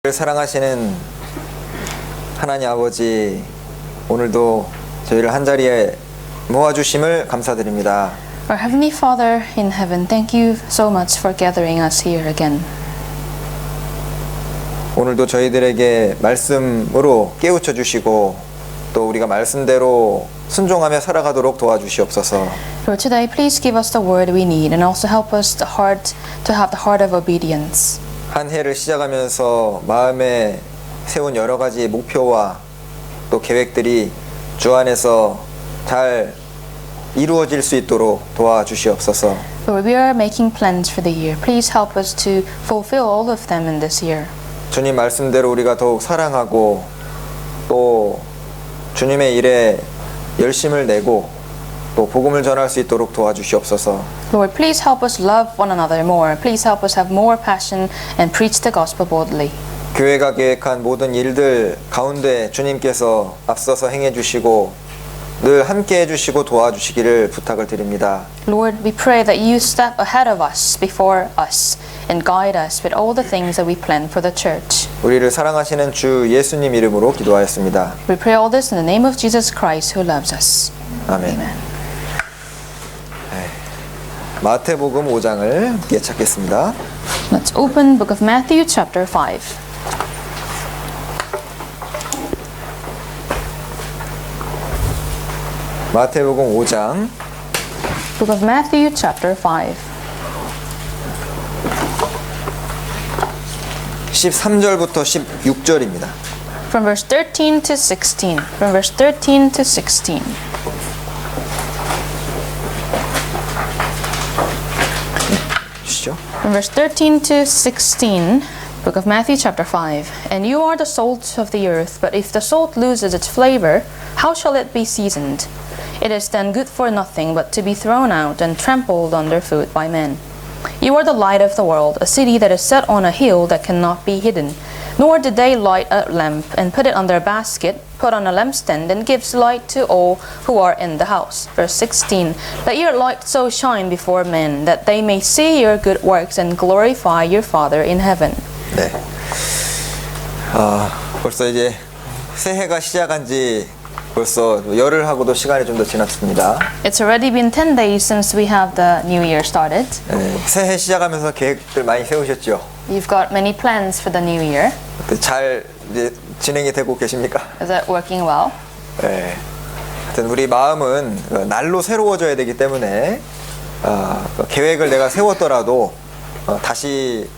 사랑하시는 하나님 아버지, 오늘도 저희를 한자리에 모아주심을 감사드립니다. Our Heavenly Father in heaven, thank you so much for gathering us here again. 오늘도 저희들에게 말씀으로 깨우쳐 주시고 또 우리가 말씀대로 순종하며 살아가도록 도와주시옵소서. Lord, today please give us the word we need and also help us to have the heart of obedience. 한 해를 시작하면서 마음에 세운 여러 가지 목표와 또 계획들이 주 안에서 잘 이루어질 수 있도록 도와주시옵소서. Lord, we are making plans for the year. Please help us to fulfill all of them in this year. 주님 말씀대로 우리가 더욱 사랑하고 또 주님의 일에 열심을 내고 또 복음을 전할 수 있도록 도와주시옵소서. Lord, please help us love one another more. Please help us have more passion and preach the gospel boldly. 교회가 계획한 모든 일들 가운데 주님께서 앞서서 행해 주시고 늘 함께 해 주시고 도와주시기를 부탁을 드립니다. Lord, we pray that you step ahead of us, before us, and guide us with all the things that we plan for the church. 우리를 사랑하시는 주 예수님 이름으로 기도하였습니다. We pray all this in the name of Jesus Christ who loves us. 아멘. Amen. 마태복음 5장을 함께 찾겠습니다. Let's open Book of Matthew chapter 5. 마태복음 5장 Book of Matthew chapter 5. 13절부터 16절입니다. From verse 13 to 16. From verse 13 to 16. 주시죠. From verse 13 to 16, Book of Matthew chapter 5. And you are the salt of the earth, but if the salt loses its flavor, how shall it be seasoned? It is then good for nothing but to be thrown out and trampled underfoot by men. You are the light of the world, a city that is set on a hill that cannot be hidden. Nor did they light a lamp and put it under a basket, put on a lampstand, and gives light to all who are in the house. Verse 16. Let your light so shine before men, that they may see your good works and glorify your Father in heaven. 네. 벌써 이제 새해가 시작한 지 벌써 열흘하고도 시간이 좀 더 지났습니다. It's already been 10 days since we have the new year started. 네, 새해 시작하면서 계획들 많이 세우셨죠? You've got many plans for the new year. 잘 이제 진행이 되고 계십니까? Is it working well? 네. 하여튼 우리 마음은 날로 새로워져야 되기 때문에 계획을 내가 세웠더라도 다시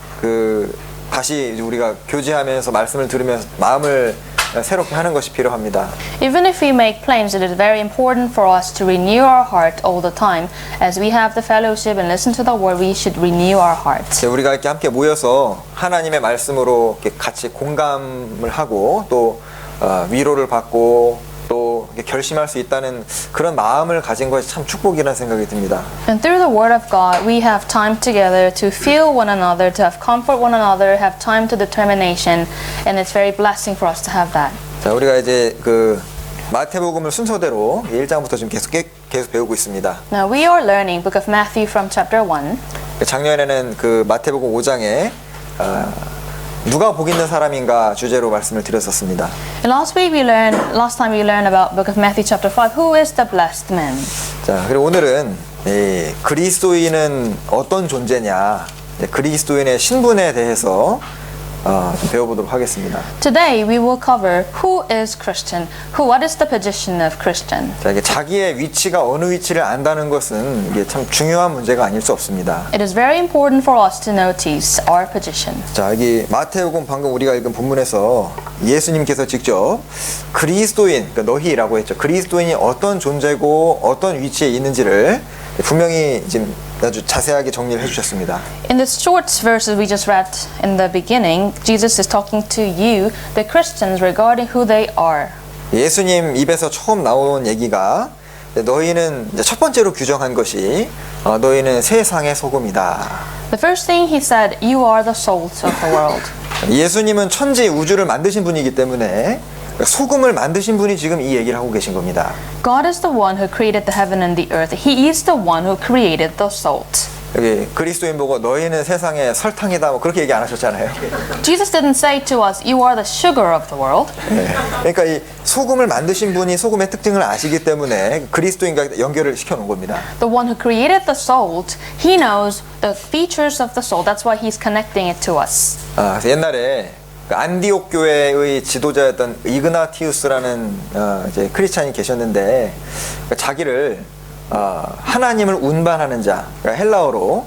우리가 교제하면서 말씀을 들으면서 마음을 새롭게 하는 것이 필요합니다. Even if we make plans, it is very important for us to renew our heart all the time. As we have the fellowship and listen to the word, we should renew our hearts. 우리가 이렇게 함께 모여서 하나님의 말씀으로 이렇게 같이 공감을 하고 또 위로를 받고 또 결심할 수 있다는 그런 마음을 가진 것이 참 축복이라는 생각이 듭니다. And through the word of God, we have time together to feel one another, to have comfort one another, have time to determination, and it's very blessing for us to have that. 자, 우리가 이제 마태복음을 순서대로 1장부터 지금 계속 배우고 있습니다. Now we are learning Book of Matthew from chapter 1. 작년에는 마태복음 5장에 누가 복 있는 사람인가 주제로 말씀을 드렸었습니다. And last time we learned about Book of Matthew chapter 5. Who is the blessed man? 자, 그리고 오늘은 그리스도인은 어떤 존재냐, 그리스도인의 신분에 대해서 좀 배워보도록 하겠습니다. Today we will cover who is Christian. What is the position of Christian? 자, 이게 자기의 위치가 어느 위치를 안다는 것은 이게 참 중요한 문제가 아닐 수 없습니다. It is very important for us to notice our position. 자, 여기 마태복음 방금 우리가 읽은 본문에서 예수님께서 직접 그리스도인, 그러니까 너희라고 했죠. 그리스도인이 어떤 존재고 어떤 위치에 있는지를 분명히 지금 아주 자세하게 정리를 해주셨습니다. In the short verses we just read in the beginning, Jesus is talking to you, the Christians, regarding who they are. 예수님 입에서 처음 나온 얘기가 너희는 이제 첫 번째로 규정한 것이 너희는 세상의 소금이다. The first thing he said, you are the salt of the world. 예수님은 천지 우주를 만드신 분이기 때문에 소금을 만드신 분이 지금 이 얘기를 하고 계신 겁니다. God is the one who created the heaven and the earth. He is the one who created the salt. 여기 그리스도인 보고 너희는 세상의 설탕이다 뭐 그렇게 얘기 안 하셨잖아요. Jesus didn't say to us, you are the sugar of the world. 네. 그러니까 이 소금을 만드신 분이 소금의 특징을 아시기 때문에 그리스도인과 연결을 시켜놓은 겁니다. The one who created the salt, he knows the features of the salt. That's why he's connecting it to us. 그래서 옛날에 그 안디옥 교회의 지도자였던 이그나티우스라는 이제 크리스찬이 계셨는데 자기를 하나님을 운반하는 자, 그러니까 헬라어로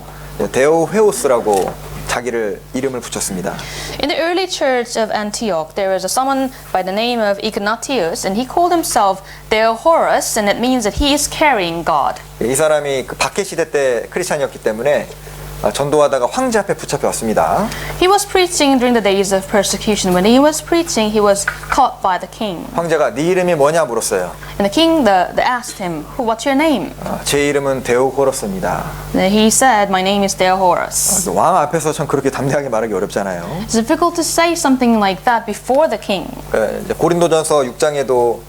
데오헤오스라고 자기를 이름을 붙였습니다. In the early church of Antioch, there was someone by the name of Ignatius, and he called himself Theohorus, and it means that he is carrying God. 이 사람이 그 박해 시대 때 크리스찬이었기 때문에 전도하다가 황제 앞에 붙잡혀 왔습니다. He was preaching during the days of persecution. When he was preaching, he was caught by the king. 황제가 네 이름이 뭐냐 물었어요. And the king they asked him, "What's your name?" 제 이름은 데오호러스입니다. And he said, "My name is Theohorus." 왕 앞에서 참 그렇게 담대하게 말하기 어렵잖아요. It's difficult to say something like that before the king. 이제 고린도전서 6장에도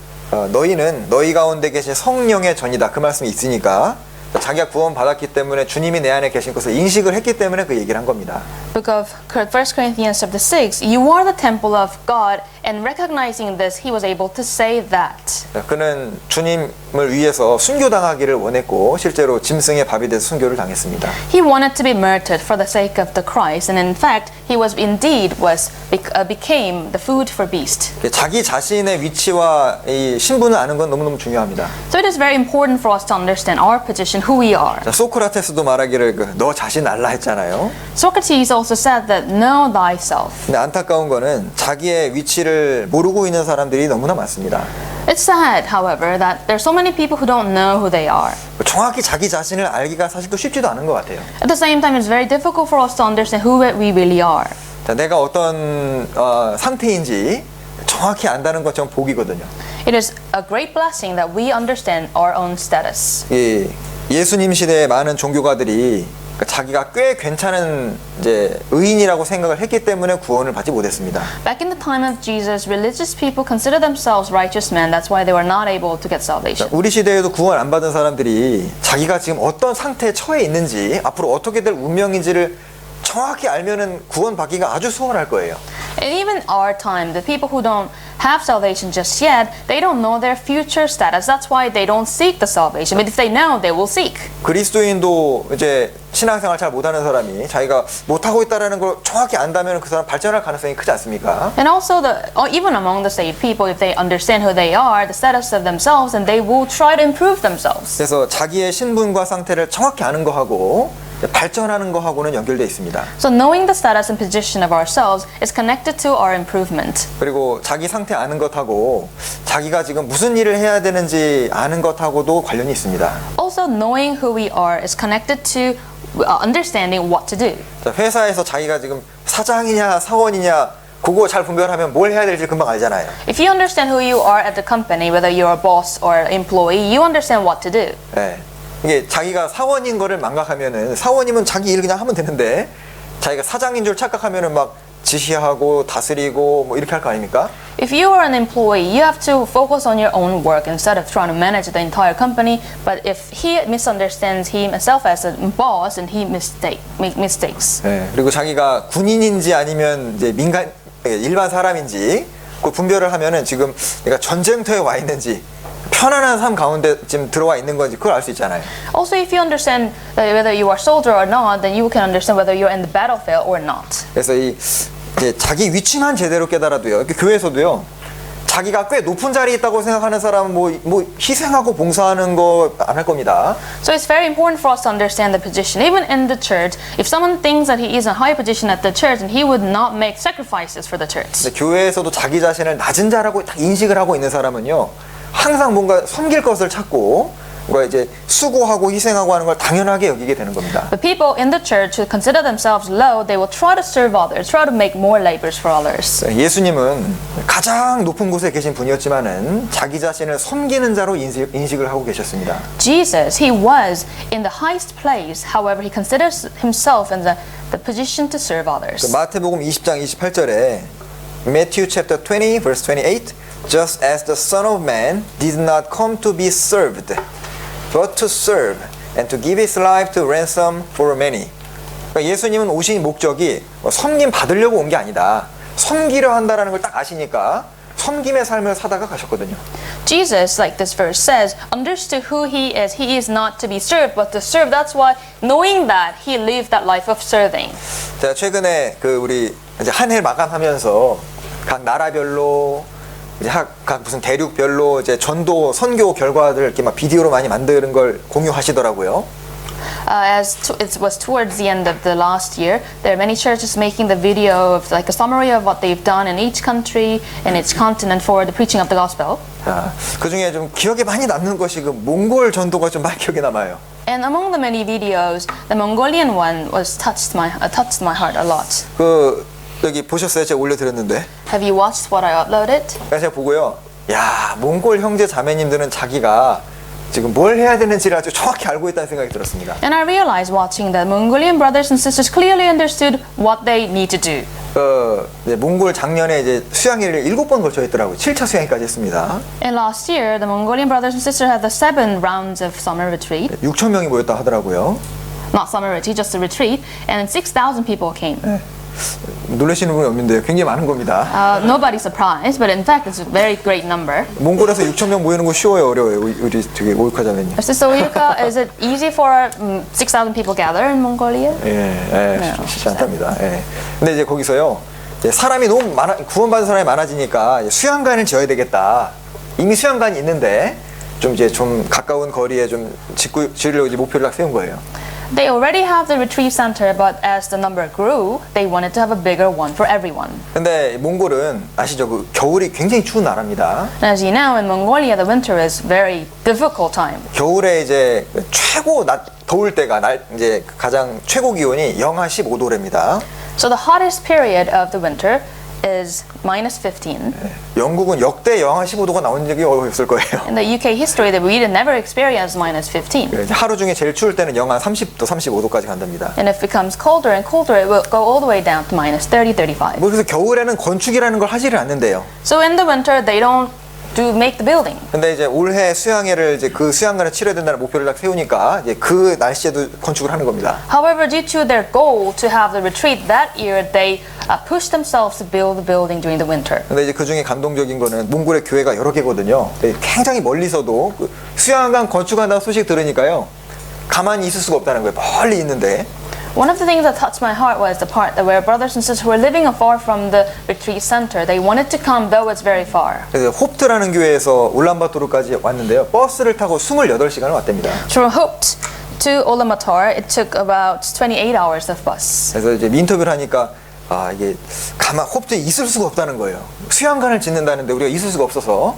너희는 너희 가운데 계신 성령의 전이다 그 말씀이 있으니까 자기가 구원 받았기 때문에 주님이 내 안에 계신 것을 인식을 했기 때문에 그 얘기를 한 겁니다. Book of 1 Corinthians chapter 6, you are the temple of God, and recognizing this, he was able to say that. 그는 주님을 위해서 순교당하기를 원했고 실제로 짐승의 밥이 돼서 순교를 당했습니다. He wanted to be murdered for the sake of the Christ, and in fact, he was became the food for beast. 자기 자신의 위치와 이 신분을 아는 건 너무너무 중요합니다. So it is very important for us to understand our position, who we are. 소크라테스도 말하기를 너 자신 알라 했잖아요. Socrates also said that know thyself. 근데 안타까운 거는 자기의 위치를 모르고 있는 사람들이 너무나 많습니다. It's sad, however, that there are so many people who don't know who they are. 정확히 자기 자신을 알기가 사실 또 쉽지도 않은 것 같아요. At the same time, it's very difficult for us to understand who we really are. 자, 내가 어떤 상태인지 정확히 안다는 것처럼 복이거든요. It is a great blessing that we understand our own status. 예수님 시대의 많은 종교가들이 자기가 꽤 괜찮은 이제 의인이라고 생각을 했기 때문에 구원을 받지 못했습니다. Back in the time of Jesus, religious people considered themselves righteous men. That's why they were not able to get salvation. 우리 시대에도 구원 안 받은 사람들이 자기가 지금 어떤 상태에 처해 있는지 앞으로 어떻게 될 운명인지를 정확히 알면은 구원 받기가 아주 수월할 거예요. And even our time, the people who don't have salvation just yet, they don't know their future status. That's why they don't seek the salvation. But if they know, they will seek. 그리스도인도 이제 신앙생활 잘 못하는 사람이 자기가 못하고 있다라는 걸 정확히 안다면 그 사람 발전할 가능성이 크지 않습니까? And also, even among the saved people, if they understand who they are, the status of themselves, and they will try to improve themselves. 그래서 자기의 신분과 상태를 정확히 아는 거하고 발전하는 거하고는 연결되어 있습니다. So knowing the status and position of ourselves is connected to our improvement. 그리고 자기 상태 아는 것하고 자기가 지금 무슨 일을 해야 되는지 아는 것하고도 관련이 있습니다. Also, knowing who we are is connected to understanding what to do. 자, 회사에서 자기가 지금 사장이냐 사원이냐 그거 잘 분별하면 뭘 해야 될지 금방 알잖아요. If you understand who you are at the company, whether you're a boss or employee, you understand what to do. 네. 이게 자기가 사원인 거를 망각하면은 사원이면 자기 일 그냥 하면 되는데 자기가 사장인 줄 착각하면은 막 지시하고 다스리고 뭐 이렇게 할 거 아닙니까? If you are an employee, you have to focus on your own work instead of trying to manage the entire company. But if he misunderstands himself as a boss, and he make mistakes. 네. 그리고 자기가 군인인지 아니면 이제 일반 사람인지 그 분별을 하면은 지금 내가 전쟁터에 와 있는지 편안한 삶 가운데 지금 들어와 있는 건지 그걸 알 수 있잖아요. Also, if you understand whether you are soldier or not, then you can understand whether you're in the battlefield or not. 그래서 이제 자기 위치만 제대로 깨달아도요. 이렇게 교회에서도요. 자기가 꽤 높은 자리에 있다고 생각하는 사람은 뭐 희생하고 봉사하는 거 안 할 겁니다. So it's very important for us to understand the position. Even in the church, if someone thinks that he is in a high position at the church, and he would not make sacrifices for the church. 근데 교회에서도 자기 자신을 낮은 자라고 딱 인식을 하고 있는 사람은요. 항상 뭔가 섬길 것을 찾고 뭔가 이제 수고하고 희생하고 하는 걸 당연하게 여기게 되는 겁니다. The people in the church who consider themselves low, they will try to serve others, try to make more labors for others. 예수님은 가장 높은 곳에 계신 분이었지만은 자기 자신을 섬기는 자로 인식을 하고 계셨습니다. Jesus, he was in the highest place. However, he considers himself in the position to serve others. 마태복음 20장 28절에 Matthew chapter 20 verse 28 just as the Son of Man did not come to be served, but to serve and to give his life to ransom for many. 그러니까 예수님은 오신 목적이 섬김 받으려고 온 게 아니다. 섬기려 한다라는 걸 딱 아시니까 섬김의 삶을 사다가 가셨거든요. Jesus, like this verse says, understood who he is. He is not to be served, but to serve. That's why, knowing that, he lived that life of serving. 제가 최근에 그 우리 이제 한 해 마감하면서 각 나라별로 이제 각 무슨 대륙별로 이제 전도 선교 결과들 이렇게 막 비디오로 많이 만드는 걸 공유하시더라고요. It was towards the end of the last year, there are many churches making the video of like a summary of what they've done in each country and each continent for the preaching of the gospel. 그 중에 좀 기억에 많이 남는 것이 그 몽골 전도가 좀 많이 기억에 남아요. And among the many videos, the Mongolian one was touched my heart a lot. 그 여기 보셨어요? 제가 올려드렸는데. Have you watched what I uploaded? 그래서 제가 보고요. 야, 몽골 형제 자매님들은 자기가 지금 뭘 해야 되는지를 아주 정확히 알고 있다는 생각이 들었습니다. And I realized watching that Mongolian brothers and sisters clearly understood what they need to do. 몽골 작년에 이제 수양회를 7번 걸쳐 했더라고요. 7차 수양회까지 했습니다. And last year, the Mongolian brothers and sisters had the 7 rounds of summer retreat. 6천 명이 모였다 하더라고요. Not summer retreat, just a retreat. And 6,000 people came. 놀라시는 분이 없는데요. 굉장히 많은 겁니다. Nobody's surprised, but in fact, it's a very great number. 몽골에서 6천 명 모이는 거 쉬워요, 어려워요? 우리 되게 오육하자면요. So, Ilka, is it easy for 6,000 people gather in Mongolia? 쉽지 않답니다. 예. 근데 이제 거기서요, 이제 사람이 너무 구원받은 사람이 많아지니까 수양관을 지어야 되겠다. 이미 수양관이 있는데 좀 가까운 거리에 좀 지으려고 이제 목표를 딱 세운 거예요. They already have the retreat center, but as the number grew, they wanted to have a bigger one for everyone. 근데 몽골은 아시죠? 그 겨울이 굉장히 추운 나라입니다. And as you know, in Mongolia, the winter is very difficult time. 겨울에 이제 최고 더울 때가 이제 가장 최고 기온이 영하 15도랍니다. So the hottest period of the winter is -15. 영국은 역대 영하 15도가 나온 적이 없을 거예요. In the UK history, that we never experienced -15. 하루 중에 제일 추울 때는 영하 30도, 35도까지 간답니다. And if it becomes colder and colder, it will go all the way down to -30, 35. 그래서 겨울에는 건축이라는 걸 하지를 않는데요. So in the winter, they don't make the building. 근데 이제 올해 수양회를 이제 그 수양관을 치러야 된다는 목표를 딱 세우니까 이제 그 날씨에도 건축을 하는 겁니다. However, due to their goal to have the retreat that year, they pushed themselves to build the building during the winter. 근데 이제 그 중에 감동적인 거는 몽골의 교회가 여러 개거든요. 굉장히 멀리서도 그 수양관 건축한다는 소식 들으니까요. 가만히 있을 수가 없다는 거예요. 멀리 있는데. One of the things that touched my heart was the part that where brothers and sisters who were living afar from the retreat center, they wanted to come though it's very far. 그래서 호프트라는 교회에서 울란바토르까지 왔는데요. 버스를 타고 28시간을 왔답니다. From Hopt to Ulaanbaatar, it took about 28 hours of bus. 그래서 이제 인터뷰를 하니까 이게 호프트에 있을 수가 없다는 거예요. 수양관을 짓는다는데 우리가 있을 수가 없어서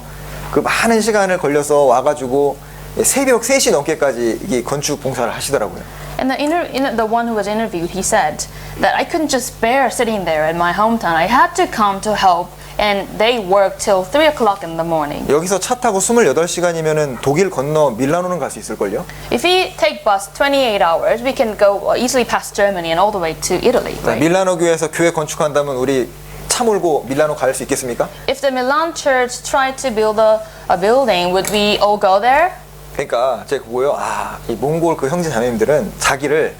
그 많은 시간을 걸려서 와가지고 새벽 3시 넘게까지 이게 건축 봉사를 하시더라고요. And the one who was interviewed, he said that I couldn't just bear sitting there in my hometown. I had to come to help, and they worked till 3 o'clock in the morning. 여기서 차 타고 28시간이면은 독일 건너 밀라노는 갈 수 있을걸요? If we take bus 28 hours, we can go easily past Germany and all the way to Italy, right? 밀라노 교회에서 교회 건축한다면 우리 차 몰고 밀라노 갈 수 있겠습니까? If the Milan church tried to build a building, would we all go there? 그러니까 제가 보고요. 이 몽골 그 형제 자매님들은 자기를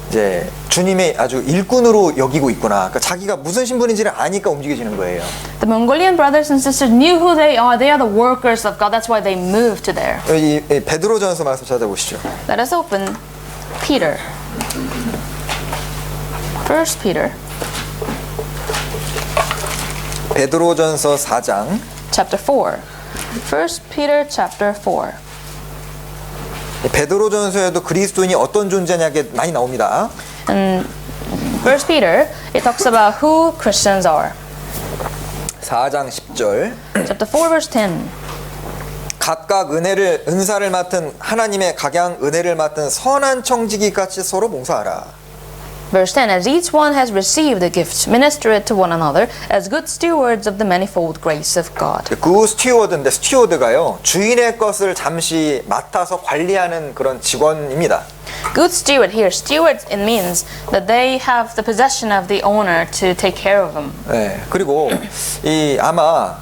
이제 주님의 아주 일꾼으로 여기고 있구나. 그러니까 자기가 무슨 신분인지를 아니까 움직여지는 거예요. The Mongolian brothers and sisters knew who they are. They are the workers of God. That's why they moved to there. 이 베드로전서 말씀 찾아보시죠. Let us open Peter. 1 Peter. 베드로전서 4장 Chapter 4. 1 Peter chapter 4. 베드로전서에도 그리스도인이 어떤 존재냐게 많이 나옵니다. In 1 Peter, it talks about who Christians are. 4장 10절. Chapter 4 verse 10. 각각 은사를 맡은 하나님의 각양 은혜를 맡은 선한 청지기 같이 서로 봉사하라. Verse 10, as each one has received a gift, minister it to one another as good stewards of the manifold grace of God. 그 스튜어드인데 스튜어드가요. 주인의 것을 잠시 맡아서 관리하는 그런 직원입니다. Good steward here, steward it means that they have the possession of the owner to take care of them. 네. 그리고 아마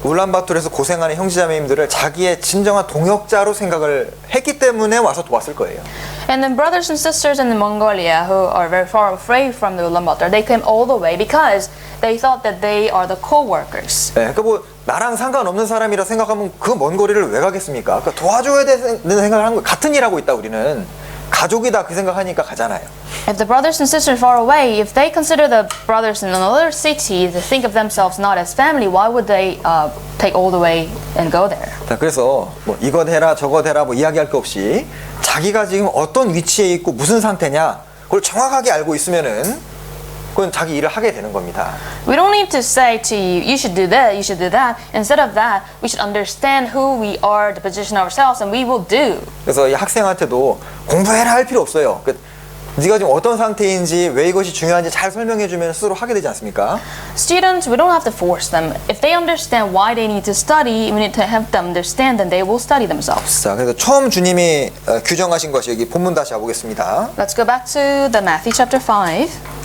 울란바토르에서 고생하는 형제자매님들을 자기의 진정한 동역자로 생각을 했기 때문에 와서 도왔을 거예요. And then brothers and sisters in Mongolia who are very far away from the Ulaanbaatar, they came all the way because they thought that they are the co-workers. 네, 그러니까 뭐 나랑 상관없는 사람이라 생각하면 그 먼 거리를 왜 가겠습니까? 그러니까 도와줘야 되는 생각을 하는 거예요. 같은 일 하고 있다 우리는. 가족이다 그 생각하니까 가잖아요. If the brothers and sisters far away, if they consider the brothers in another city to think of themselves not as family, why would they take all the way and go there? 자, 그래서 뭐 이거 해라 저거 해라 뭐 이야기할 거 없이 자기가 지금 어떤 위치에 있고 무슨 상태냐 그걸 정확하게 알고 있으면은 그건 자기 일을 하게 되는 겁니다. We don't need to say to you, you should do that, you should do that. Instead of that, we should understand who we are, the position of ourselves, and we will do. 그래서 이 학생한테도 공부해라 할 필요 없어요. 네가 지금 어떤 상태인지 왜 이것이 중요한지 잘 설명해주면 스스로 하게 되지 않습니까? Students, we don't have to force them. If they understand why they need to study, we need to help them understand, then they will study themselves. 자, 그래서 처음 주님이 규정하신 것이 여기 본문 다시 와보겠습니다. Let's go back to the Matthew chapter 5.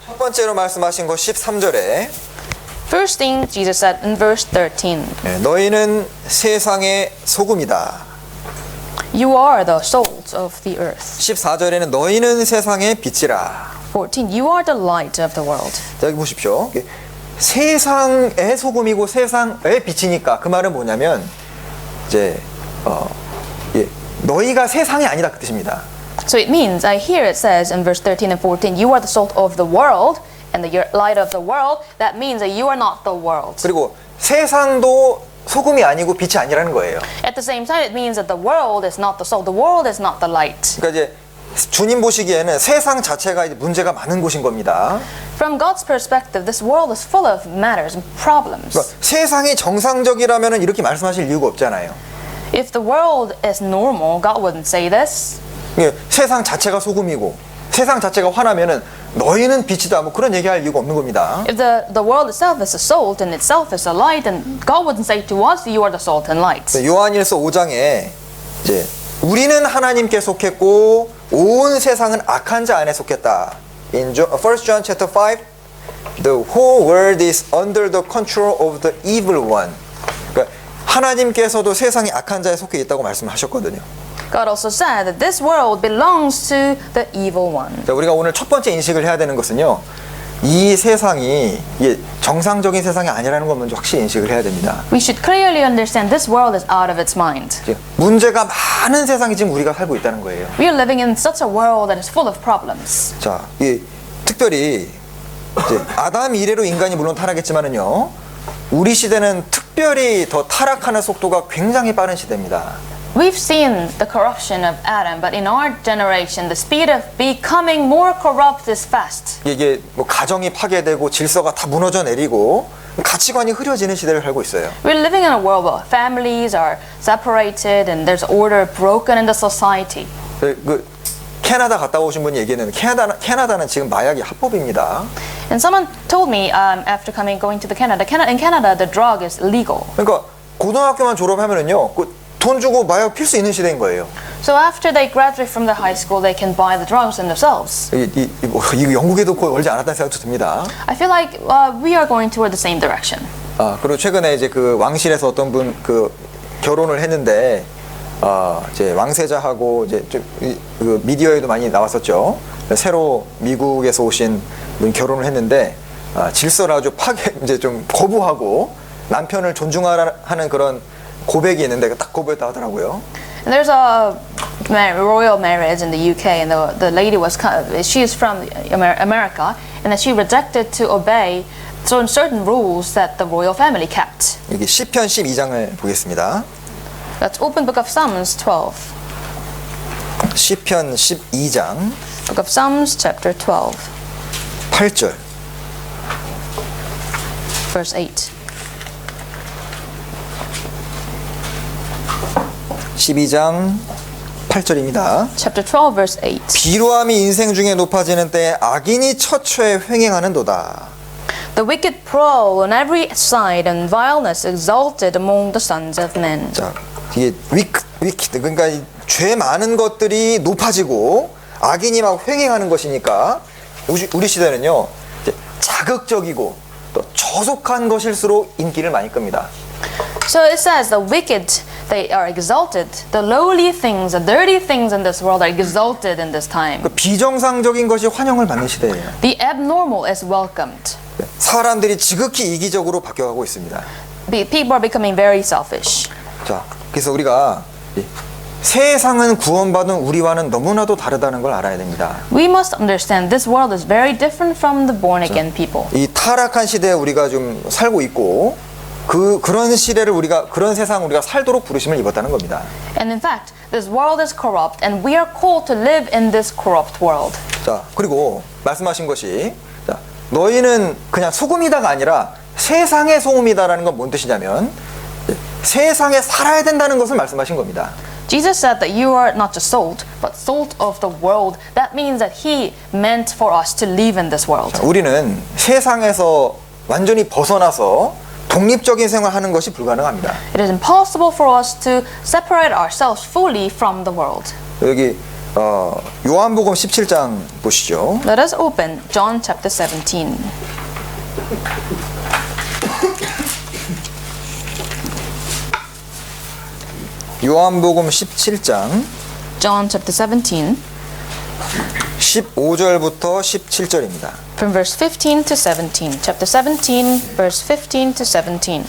첫 번째로 말씀하신 것 13절에 First thing Jesus said in verse 13. 너희는 세상의 소금이다. You are the salt of the earth. 14절에는 너희는 세상의 빛이라. 14. You are the light of the world. 자, 여기 보십시오. 세상의 소금이고 세상의 빛이니까 그 말은 뭐냐면 이제 너희가 세상이 아니다 그 뜻입니다. So it means, here it says in verse 13 and 14, you are the salt of the world and the light of the world. That means that you are not the world. 그리고 세상도 소금이 아니고 빛이 아니라는 거예요. At the same time, it means that the world is not the salt, the world is not the light. 그러니까 이제 주님 보시기에는 세상 자체가 이제 문제가 많은 곳인 겁니다. From God's perspective, this world is full of matters and problems. 그러니까 세상이 정상적이라면 이렇게 말씀하실 이유가 없잖아요. If the world is normal, God wouldn't say this. 세상 자체가 소금이고 세상 자체가 화나면은 너희는 빛이다 뭐 그런 얘기할 이유가 없는 겁니다. If the world itself is a salt and itself is a light, then God wouldn't say to us, you are the salt and light. 요한일서 5장에 이제 우리는 하나님께 속했고 온 세상은 악한 자 안에 속했다. In 1 John chapter 5, the whole world is under the control of the evil one. 그러니까 하나님께서도 세상이 악한 자에 속해 있다고 말씀하셨거든요. God also said that this world belongs to the evil one. 자, 우리가 오늘 첫 번째 인식을 해야 되는 것은요. 이 세상이 이게 정상적인 세상이 아니라는 걸 먼저 확실히 인식을 해야 됩니다. We should clearly understand this world is out of its mind. 문제가 많은 세상이 지금 우리가 살고 있다는 거예요. We are living in such a world that is full of problems. 자, 특별히 이제 아담 이래로 인간이 물론 타락했지만은요. 우리 시대는 특별히 더 타락하는 속도가 굉장히 빠른 시대입니다. We've seen the corruption of Adam, but in our generation, the speed of becoming more corrupt is fast. 이게 뭐 가정이 파괴되고 질서가 다 무너져 내리고 가치관이 흐려지는 시대를 살고 있어요. We're living in a world where families are separated and there's order broken in the society. 캐나다 갔다 오신 분이 얘기했는데 캐나다는 지금 마약이 합법입니다. And someone told me after going to the in Canada, the drug is legal. 그러니까 고등학교만 졸업하면은요, 돈 주고 마약 필 수 있는 시대인 거예요. So after they graduate from the high school, they can buy the drugs themselves. 이거 영국에도 거의 멀지 않았다는 생각도 듭니다. I feel like we are going toward the same direction. 그리고 최근에 이제 그 왕실에서 어떤 분 결혼을 했는데 이제 왕세자하고 이제 그 미디어에도 많이 나왔었죠. 새로 미국에서 오신 분 결혼을 했는데 질서를 아주 이제 좀 거부하고 남편을 존중하는 그런 고백이 있는데 딱 거부했다 하더라고요. And there's a royal marriage in the UK, and the lady she is from America, and that she rejected to obey certain rules that the royal family kept. 여기 시편 12장을 보겠습니다. Let's open Book of Psalms 12. 시편 12장 Book of Psalms chapter 12, 8절. verse 8. 12장 8절입니다. Chapter 12, verse 8. 비루함이 인생 중에 높아지는 때에 악인이 처처에 횡행하는도다. The wicked prowl on every side, and vileness exalted among the sons of men. 자, 이게 위키드 그러니까 죄 많은 것들이 높아지고 악인이 막 횡행하는 것이니까 우리 시대는요 이제 자극적이고 또 또 저속한 것일수록 인기를 많이 끕니다. So it says the wicked, they are exalted. The lowly things, the dirty things in this world are exalted in this time. 그 비정상적인 것이 환영을 받는 시대예요. The abnormal is welcomed. 사람들이 지극히 이기적으로 바뀌어가고 있습니다. People are becoming very selfish. 자, 그래서 우리가 이 세상은 구원받은 우리와는 너무나도 다르다는 걸 알아야 됩니다. We must understand this world is very different from the born again people. 이 타락한 시대에 우리가 좀 살고 있고 그런 시대를 그런 세상 우리가 살도록 부르심을 입었다는 겁니다. And in fact, this world is corrupt and we are called to live in this corrupt world. 자, 그리고 말씀하신 것이 자, 너희는 그냥 소금이다가 아니라 세상의 소금이다라는 건 뭔 뜻이냐면 세상에 살아야 된다는 것을 말씀하신 겁니다. Jesus said that you are not just salt, but salt of the world. That means that He meant for us to live in this world. 자, 우리는 세상에서 완전히 벗어나서 독립적인 생활하는 것이 불가능합니다. It is impossible for us to separate ourselves fully from the world. 여기 요한복음 17장 보시죠. Let us open John chapter 17. 요한복음 17장 John chapter 17, 15절부터 17절입니다. from verse 15 to 17. Chapter 17, verse 15 to 17.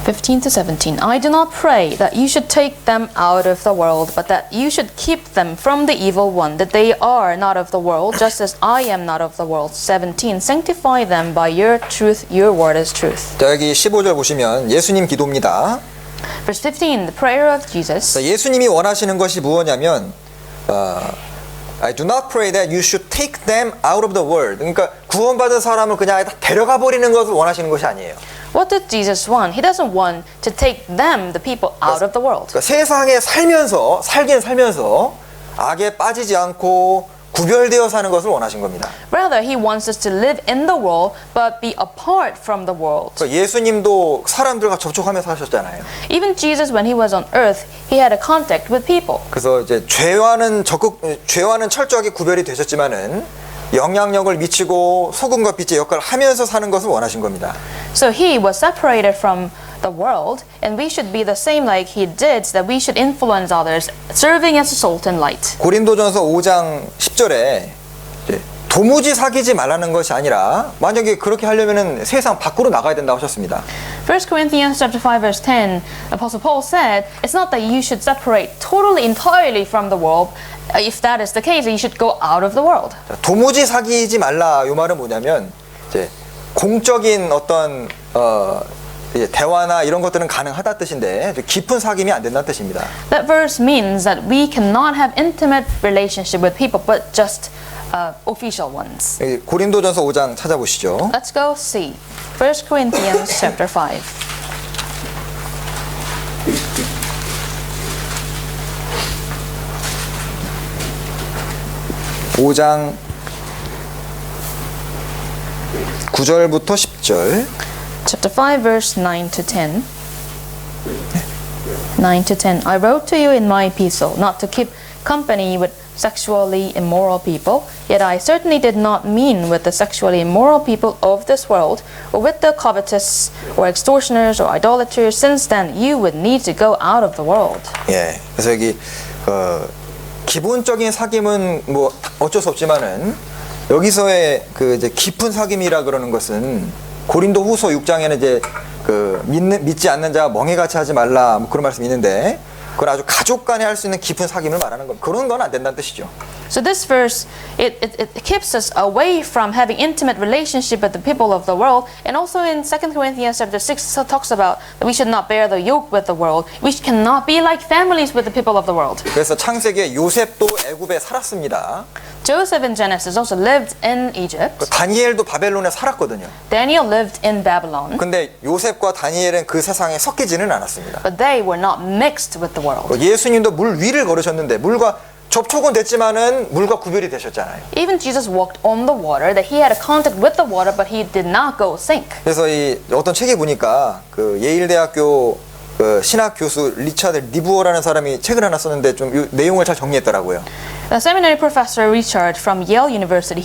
15 to 17. I do not pray that you should take them out of the world, but that you should keep them from the evil one, that they are not of the world, just as I am not of the world. 17. Sanctify them by your truth, your word is truth. 자, 여기 15절 보시면 예수님 기도입니다. Verse 15, the prayer of Jesus. 자, 예수님이 원하시는 것이 무엇냐면 I do not pray that you should take them out of the world. 그러니까 구원받은 사람을 그냥 다 데려가 버리는 것을 원하시는 것이 아니에요. What did Jesus want? He doesn't want to take them, the people, out of the world. 그러니까 세상에 살긴 살면서 악에 빠지지 않고 구별되어 사는 것을 원하신 겁니다. Rather, He wants us to live in the world, but be apart from the world. 그러니까 예수님도 사람들과 접촉하면서 하셨잖아요. Even Jesus, when He was on earth, He had a contact with people. 그래서 이제 죄와는 철저하게 구별이 되셨지만은 영향력을 미치고 소금과 빛의 역할을 하면서 사는 것을 원하신 겁니다. So He was separated from the world, and we should be the same like He did, so that we should influence others, serving as a salt and light. 고린도전서 5장 10절에 도무지 사귀지 말라는 것이 아니라 만약에 그렇게 하려면은 세상 밖으로 나가야 된다고 하셨습니다. 1 Corinthians chapter 5 verse 10, Apostle Paul said, it's not that you should separate totally, entirely from the world. If that is the case, you should go out of the world. 자, 도무지 사귀지 말라 이 말은 뭐냐면 이제 공적인 어떤 이제 대화나 이런 것들은 가능하다 뜻인데 깊은 사귐이 안 된다는 뜻입니다. That verse means that we cannot have intimate relationship with people, but just official ones. 여기 고린도전서 5장 찾아보시죠. Let's go see 1 Corinthians chapter 5. 오 장 9절부터 10절. Chapter 5 verse 9 to 10. 9 to 10. I wrote to you in my epistle not to keep company with sexually immoral people, yet I certainly did not mean with the sexually immoral people of this world, or with the covetous, or extortioners, or idolaters, since then you would need to go out of the world. 예. 그래서 여기 기본적인 사귐은 뭐 어쩔 수 없지만은 여기서의 그 이제 깊은 사귐이라 그러는 것은 고린도후서 6장에는 이제 믿지 않는 자와 멍해같이 하지 말라 뭐 그런 말씀이 있는데 그건 아주 가족 간에 할 수 있는 깊은 사귐을 말하는 겁니다. 그런 건 안 된다는 뜻이죠. So this verse, it keeps us away from having intimate relationship with the people of the world. And also in 2 Corinthians chapter 6 talks about that we should not bear the yoke with the world. We cannot be like families with the people of the world. 그래서 창세기에 요셉도 애굽에 살았습니다. Joseph in Genesis also lived in Egypt. 다니엘도 바벨론에 살았거든요. Daniel lived in Babylon. 근데 요셉과 다니엘은 그 세상에 섞이지는 않았습니다. But they were not mixed with the world. 예수님도 물 위를 걸으셨는데 물과 접촉은 됐지만은 물과 구별이 되셨잖아요. Even Jesus walked on the water, that he had a contact with the water, but he did not go sink. 그래서 이 어떤 책에 보니까 그 예일대학교 그 신학 교수 리차드 리부어라는 사람이 책을 하나 썼는데 좀 이 내용을 잘 정리했더라고요. The seminary professor Richard from Yale University,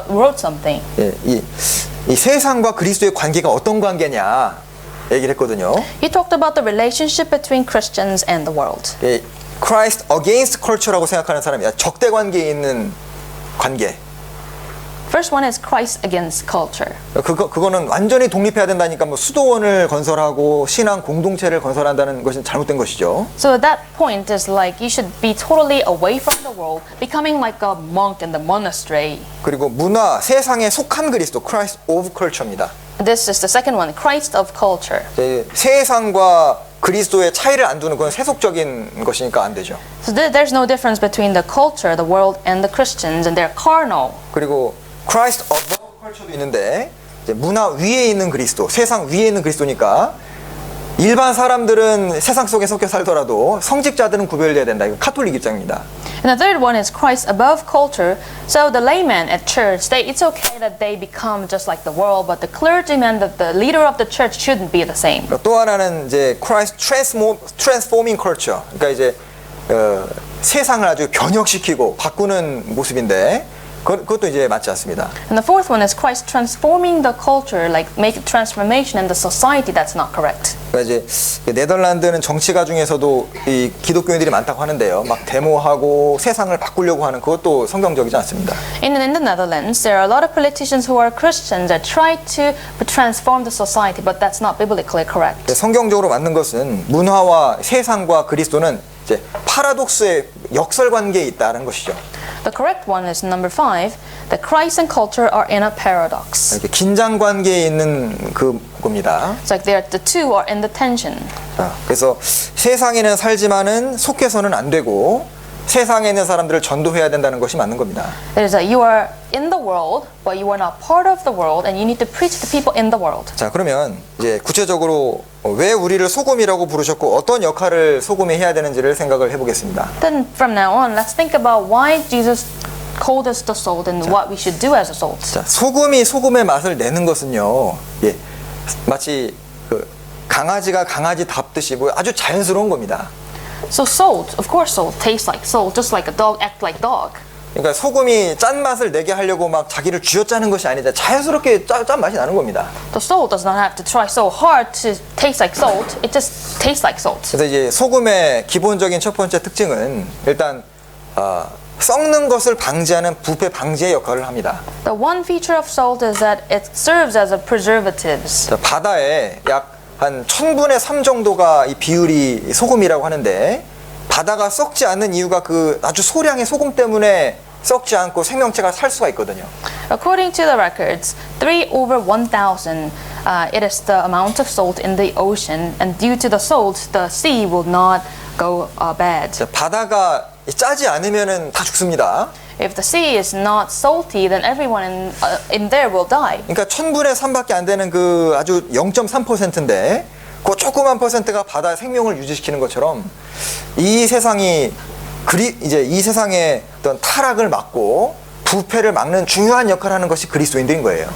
wrote something. 예, 이 세상과 그리스도의 관계가 어떤 관계냐 얘기를 했거든요. He talked about the relationship between Christians and the world. 예, Christ against culture라고 생각하는 사람이야. 적대 관계에 있는 관계. First one is Christ against culture. 그거는 완전히 독립해야 된다니까 뭐 수도원을 건설하고 신앙 공동체를 건설한다는 것은 잘못된 것이죠. So at that point is like you should be totally away from the world, becoming like a monk in the monastery. 그리고 문화, 세상에 속한 그리스도, Christ of culture입니다. This is the second one, Christ of culture. 세상과 그리스도의 차이를 안 두는 건 세속적인 것이니까 안 되죠. So there's no difference between the culture, the world, and the Christians, and they're carnal. 그리고 Christ above culture도 있는데 이제 문화 위에 있는 그리스도, 세상 위에 있는 그리스도니까 일반 사람들은 세상 속에 섞여 살더라도 성직자들은 구별돼야 된다. 이거 카톨릭 입장입니다. And the third one is Christ above culture. So the laymen at church, it's okay that they become just like the world, but the clergyman, the leader of the church shouldn't be the same. 또 하나는 이제 Christ transforming culture. 그러니까 이제 세상을 아주 변혁시키고 바꾸는 모습인데 그것도 이제 맞지 않습니다. And the fourth one is Christ transforming the culture, like make a transformation in the society. That's not correct. 그러니까 이제 네덜란드는 정치가 중에서도 이 기독교인들이 많다고 하는데요. 막 데모하고 세상을 바꾸려고 하는 그것도 성경적이지 않습니다. In the Netherlands, there are a lot of politicians who are Christians that try to transform the society, but that's not biblically correct. 성경적으로 맞는 것은 문화와 세상과 그리스도는 이제 파라독스의 역설 관계에 있다는 것이죠. The correct one is number 5, that Christ and culture are in a paradox. 이렇게 긴장 관계에 있는 그겁니다. It's like the two are in the tension. 그래서 세상에는 살지만은 속해서는 안 되고 세상에 있는 사람들을 전도해야 된다는 것이 맞는 겁니다. It is that you are in the world, but you are not part of the world, and you need to preach to the people in the world. 자, 그러면 이제 구체적으로 왜 우리를 소금이라고 부르셨고 어떤 역할을 소금이 해야 되는지를 생각을 해보겠습니다. Then from now on, let's think about why Jesus called us the salt and what we should do as a salt. 자, 소금이 소금의 맛을 내는 것은요, 예, 마치 그 강아지가 강아지 답듯이 뭐 아주 자연스러운 겁니다. So salt, of course salt tastes like salt, just like a dog act like dog. 그러니까 소금이 짠 맛을 내게 하려고 막 자기를 쥐어짜는 것이 아니다. 자연스럽게 짠 맛이 나는 겁니다. The salt does not have to try so hard to taste like salt. It just tastes like salt. 그래서 이제 소금의 기본적인 첫 번째 특징은 일단 썩는 것을 방지하는 부패 방지의 역할을 합니다. The one feature of salt is that it serves as a preservatives. 자, 바다에 약 한 1000분의 3 정도가 이 비율이 소금이라고 하는데 바다가 썩지 않는 이유가 그 아주 소량의 소금 때문에 썩지 않고 생명체가 살 수가 있거든요. According to the records, 3/1000, it is the amount of salt in the ocean, and due to the salt, the sea will not go bad. 자, 바다가 짜지 않으면은 다 죽습니다. If the sea is not salty, then everyone in there will die. 그러니까 1000분의 3밖에 안 되는 그 아주 0.3%인데 그 조그만 퍼센트가 바다의 생명을 유지시키는 것처럼 이 세상이 이제 이 세상의 어떤 타락을 막고 부패를 막는 중요한 역할을 하는 것이 그리스도인들인 거예요.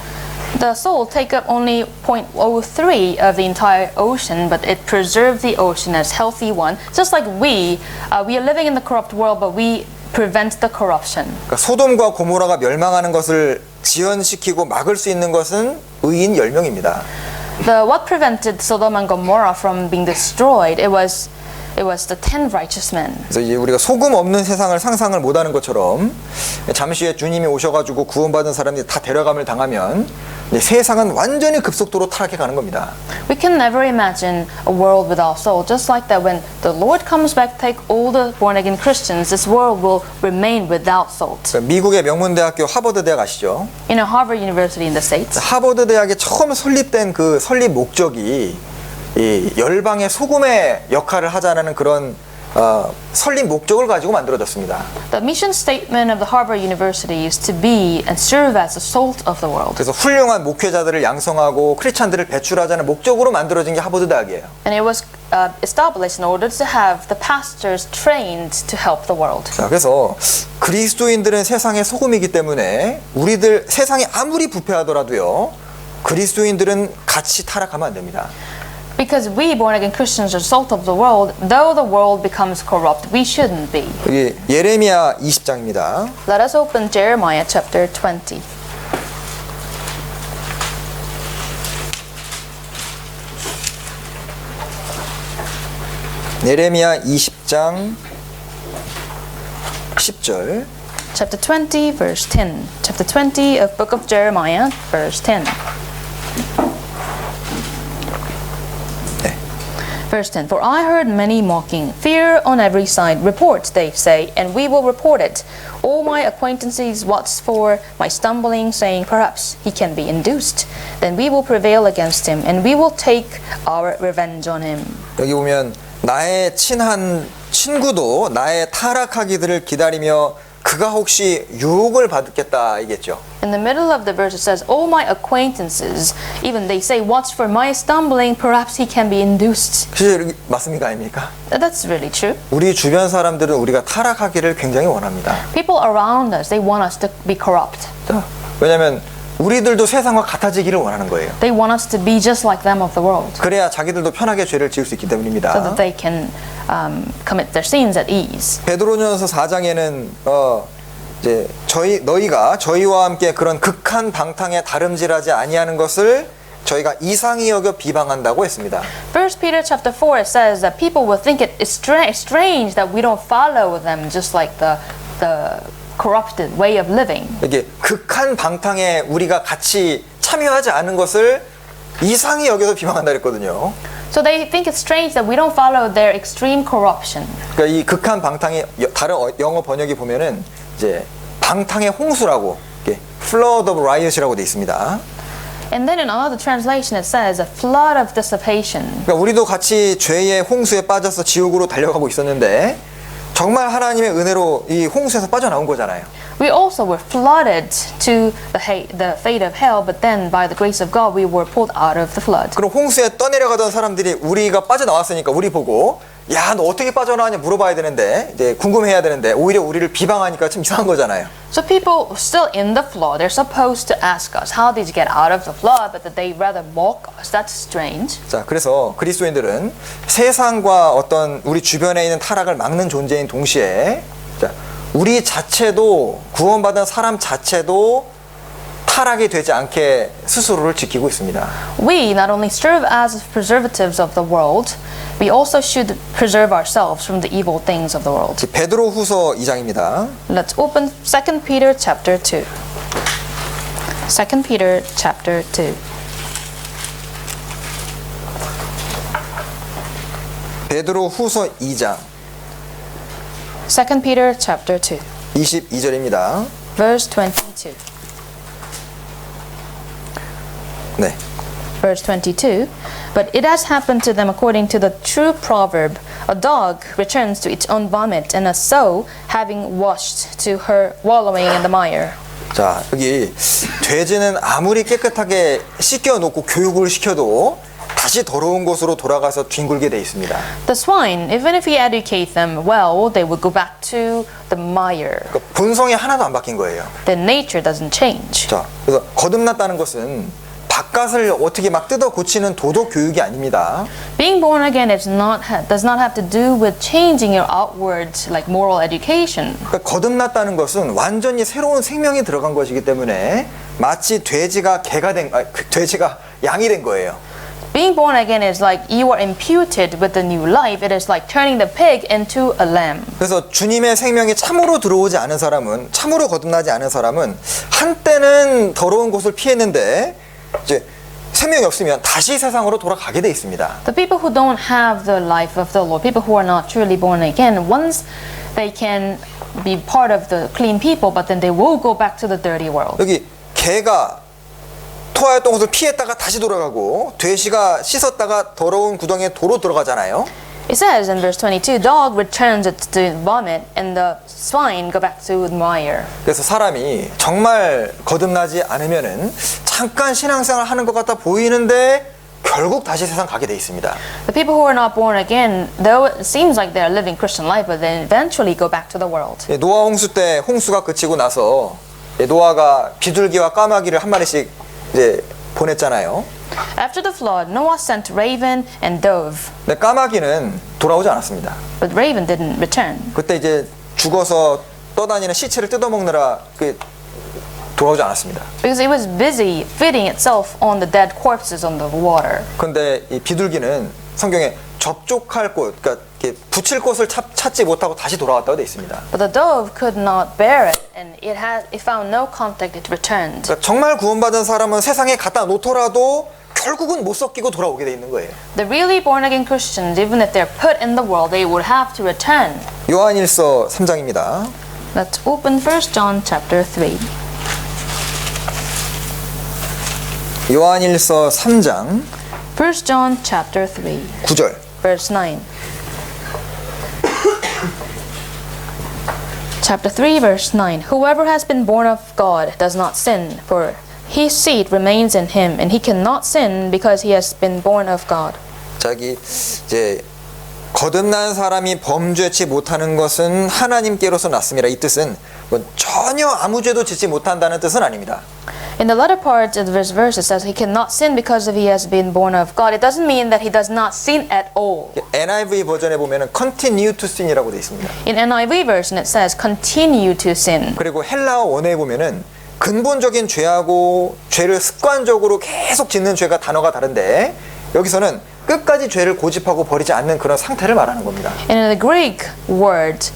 The salt take up only 0.03 of the entire ocean, but it preserves the ocean as healthy one. Just like we are living in the corrupt world, but we prevent the corruption. 그러니까 소돔과 고모라가 멸망하는 것을 지연시키고 막을 수 있는 것은 의인 10명입니다. What prevented Sodom and Gomorrah from being destroyed? It was the 10 righteous men. 그래서 이제 우리가 소금 없는 세상을 상상을 못하는 것처럼 잠시 후에 주님이 오셔가지고 구원받은 사람들이 다 데려감을 당하면 이제 세상은 완전히 급속도로 타락해 가는 겁니다. We can never imagine a world without salt. Just like that, when the Lord comes back, take all the born-again Christians, this world will remain without salt. 미국의 명문대학교 하버드 대학 아시죠? In a Harvard University in the States, 하버드 대학이 처음 설립된 그 설립 목적이 이 열방의 소금의 역할을 하자라는 그런 설립 목적을 가지고 만들어졌습니다. the mission statement of the Harvard University is to be and serve as the salt of the world. 그래서 훌륭한 목회자들을 양성하고 크리스찬들을 배출하자는 목적으로 만들어진 게 하버드 대학이에요. And it was established in order to have the pastors trained to help the world. 자, 그래서 그리스도인들은 세상의 소금이기 때문에 우리들 세상이 아무리 부패하더라도요. 그리스도인들은 같이 타락하면 안 됩니다. Because we born again Christians are salt of the world, though the world becomes corrupt, we shouldn't be. 여기 예레미야 20장입니다. Let us open Jeremiah chapter 20. 예레미야 20장 10절. Chapter 20, verse 10. Chapter 20 of book of Jeremiah, verse 10. 네. Verse 10. For I heard many mocking, fear on every side. Report, they say, and we will report it. All my acquaintances watch for my stumbling, saying, perhaps he can be induced. Then we will prevail against him, and we will take our revenge on him. 여기 보면 나의 친한 친구도 나의 타락하기들을 기다리며 그가 혹시 유혹을 받겠다 이겠죠. In the middle of the verse it says, all my acquaintances, even they say, watch for my stumbling, perhaps he can be induced. 사실 맞습니까 아닙니까? That's really true. 우리 주변 사람들은 우리가 타락하기를 굉장히 원합니다. People around us, they want us to be corrupt. 자, 왜냐하면 우리들도 세상과 같아지기를 원하는 거예요. They want us to be just like them of the world, 그래야 자기들도 편하게 죄를 지을 수 있기 so 때문입니다. that they can commit their sins at ease. 베드로전서 4장에는 이제 너희가 저희와 함께 그런 극한 방탕에 다름질하지 아니하는 것을 저희가 이상히 여겨 비방한다고 했습니다. First Peter chapter 4 it says that people will think it is strange that we don't follow them just like the corrupted way of living. 이게 극한 방탕에 우리가 같이 참여하지 않은 것을 이상히 여겨서 비방한다 그랬거든요. So they think it's strange that we don't follow their extreme corruption. 그러니까 이 극한 방탕이 다른 영어 번역이 보면은 이제 방탕의 홍수라고 이게 flood of riot이라고 돼 있습니다. And then in another translation it says a flood of dissipation. 그러니까 우리도 같이 죄의 홍수에 빠져서 지옥으로 달려가고 있었는데 정말 하나님의 은혜로 이 홍수에서 빠져나온 거잖아요. We also were flooded to the fate of hell, but then by the grace of God we were pulled out of the flood. 그럼 홍수에 떠내려가던 사람들이 우리가 빠져나왔으니까 우리 보고 야, 너 어떻게 빠져나왔냐 물어봐야 되는데 이제 궁금해야 되는데 오히려 우리를 비방하니까 좀 이상한 거잖아요. So people still in the flood, they're supposed to ask us, how did you get out of the flood? But that they rather mock us. That's strange. 자, 그래서 그리스도인들은 세상과 어떤 우리 주변에 있는 타락을 막는 존재인 동시에 자, 우리 자체도 구원받은 사람 자체도 타락이 되지 않게 스스로를 지키고 있습니다. We not only serve as preservatives of the world, we also should preserve ourselves from the evil things of the world. 베드로 후서 2장입니다. Let's open 2 Peter chapter 2. 2 Peter chapter 2. 베드로 후서 2장 2 Peter chapter 2. 22절입니다. Verse 22. 네. Verse 22. But it has happened to them according to the true proverb, a dog returns to its own vomit, and a sow, having washed, to her wallowing in the mire. 자, 여기 돼지는 아무리 깨끗하게 씻겨놓고 교육을 시켜도 다시 더러운 곳으로 돌아가서 뒹굴게 돼 있습니다. The swine, even if we educate them well, they would go back to the mire. 그러니까 본성이 하나도 안 바뀐 거예요. Their nature doesn't change. 자, 그래서 거듭났다는 것은 바깥을 어떻게 막 뜯어 고치는 도덕 교육이 아닙니다. Being born again does not have to do with changing your outward like moral education. 그러니까 거듭났다는 것은 완전히 새로운 생명이 들어간 것이기 때문에 마치 돼지가 돼지가 양이 된 거예요. Being born again is like you are imputed with the new life. It is like turning the pig into a lamb. 그래서 주님의 생명이 참으로 들어오지 않은 사람은, 참으로 거듭나지 않은 사람은 한때는 더러운 곳을 피했는데 이제 생명이 없으면 다시 세상으로 돌아가게 돼 있습니다. The people who don't have the life of the Lord, people who are not truly born again, once they can be part of the clean people, but then they will go back to the dirty world. 여기 개가 토하였던 곳을 피했다가 다시 돌아가고 돼지가 씻었다가 더러운 구덩이에 도로 들어가잖아요. It says in verse 22, dog returns to vomit and the swine go back to the mire. 그래서 사람이 정말 거듭나지 않으면은 잠깐 신앙생활 하는 것 같아 보이는데 결국 다시 세상 가게 돼 있습니다. The people who are not born again, though it seems like they are living Christian life, but then eventually go back to the world. 노아 홍수 때 홍수가 그치고 나서 노아가 비둘기와 까마귀를 한 마리씩 이제 보냈잖아요. After the flood, Noah sent raven and dove, 근데 까마귀는 돌아오지 않았습니다. but raven didn't return. 그때 이제 죽어서 떠다니는 시체를 뜯어먹느라 돌아오지 않았습니다. Because it was busy feeding itself on the dead corpses on the water. 그런데 이 비둘기는 성경에 접촉할 곳, 그러니까 이렇게 붙일 곳을 찾지 못하고 다시 돌아왔다고 돼 있습니다. But the dove could not bear it, and it found no contact. It returned. 그러니까 정말 구원받은 사람은 세상에 갖다 놓더라도 결국은 못 섞이고 돌아오게 돼 있는 거예요. The really born again Christians, even if they're put in the world, they would have to return. 요한일서 3장입니다. Let's open 1 John chapter 3. 요한일서 3장 1 John chapter 3, 9절. verse 9. Chapter 3, verse 9. Whoever has been born of God does not sin, for his seed remains in him, and he cannot sin because he has been born of God. 자기 이제 거듭난 사람이 범죄치 못하는 것은 하나님께로서 났음이라. 이 뜻은 뭐 전혀 아무 죄도 짓지 못한다는 뜻은 아닙니다. In the latter part of this verse, it says he cannot sin because he has been born of God. It doesn't mean that he does not sin at all. NIV 버전에 보면은 continue to sin이라고 돼 있습니다. In NIV version, it says continue to sin. 그리고 헬라어 원어에 보면은 근본적인 죄하고 죄를 습관적으로 계속 짓는 죄가 단어가 다른데 여기서는 끝까지 죄를 고집하고 버리지 않는 그런 상태를 말하는 겁니다. And in the Greek word,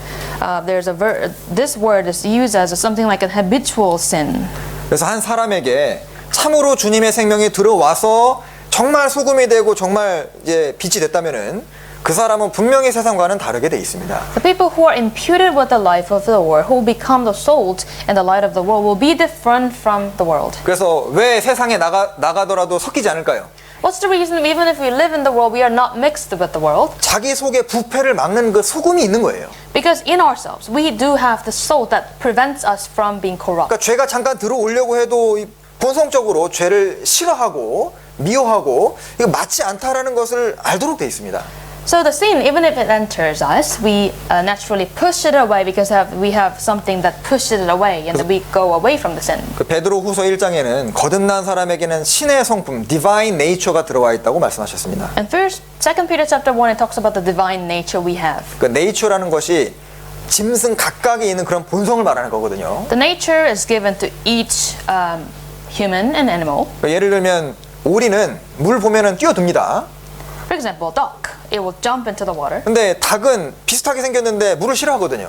this word is used as something like a habitual sin. 그래서 한 사람에게 참으로 주님의 생명이 들어와서 정말 소금이 되고 정말 이제 빛이 됐다면은 그 사람은 분명히 세상과는 다르게 돼 있습니다. The people who are imputed with the life of the Lord, who become the salt and the light of the world, will be different from the world. 그래서 왜 세상에 나가더라도 섞이지 않을까요? What's the reason? Even if we live in the world, we are not mixed with the world. 자기 속에 부패를 막는 그 소금이 있는 거예요. Because in ourselves, we do have the salt that prevents us from being corrupt. 그러니까 죄가 잠깐 들어오려고 해도 본성적으로 죄를 싫어하고 미워하고 이거 맞지 않다라는 것을 알도록 돼 있습니다. So the sin, even if it enters us, we naturally push it away because we have something that pushes it away, and then we go away from the sin. 그 베드로후서 1장에는 거듭난 사람에게는 신의 성품, divine nature가 들어와 있다고 말씀하셨습니다. And Second Peter chapter 1, it talks about the divine nature we have. 그 nature라는 것이 짐승 각각에 있는 그런 본성을 말하는 거거든요. The nature is given to each human and animal. 그러니까 예를 들면 오리는 물 보면은 뛰어듭니다. For example, duck, it will jump into the water. 근데 닭은 비슷하게 생겼는데 물을 싫어하거든요.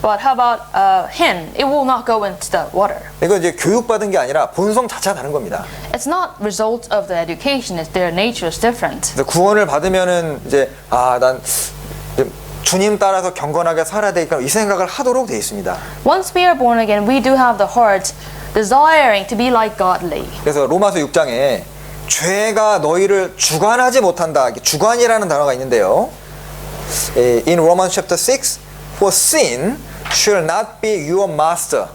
But how about hen? It will not go into the water. 이거 이제 교육받은 게 아니라 본성 자체가 다른 겁니다. It's not result of the education; it's their nature is different. 그래서 구원을 받으면은 이제 난 주님 따라서 경건하게 살아야 되니까 이 생각을 하도록 돼 있습니다. Once we are born again, we do have the heart desiring to be like godly. 그래서 로마서 6장에 죄가 너희를 주관하지 못한다. 주관이라는 단어가 있는데요. In Romans chapter 6, for sin shall not be your master.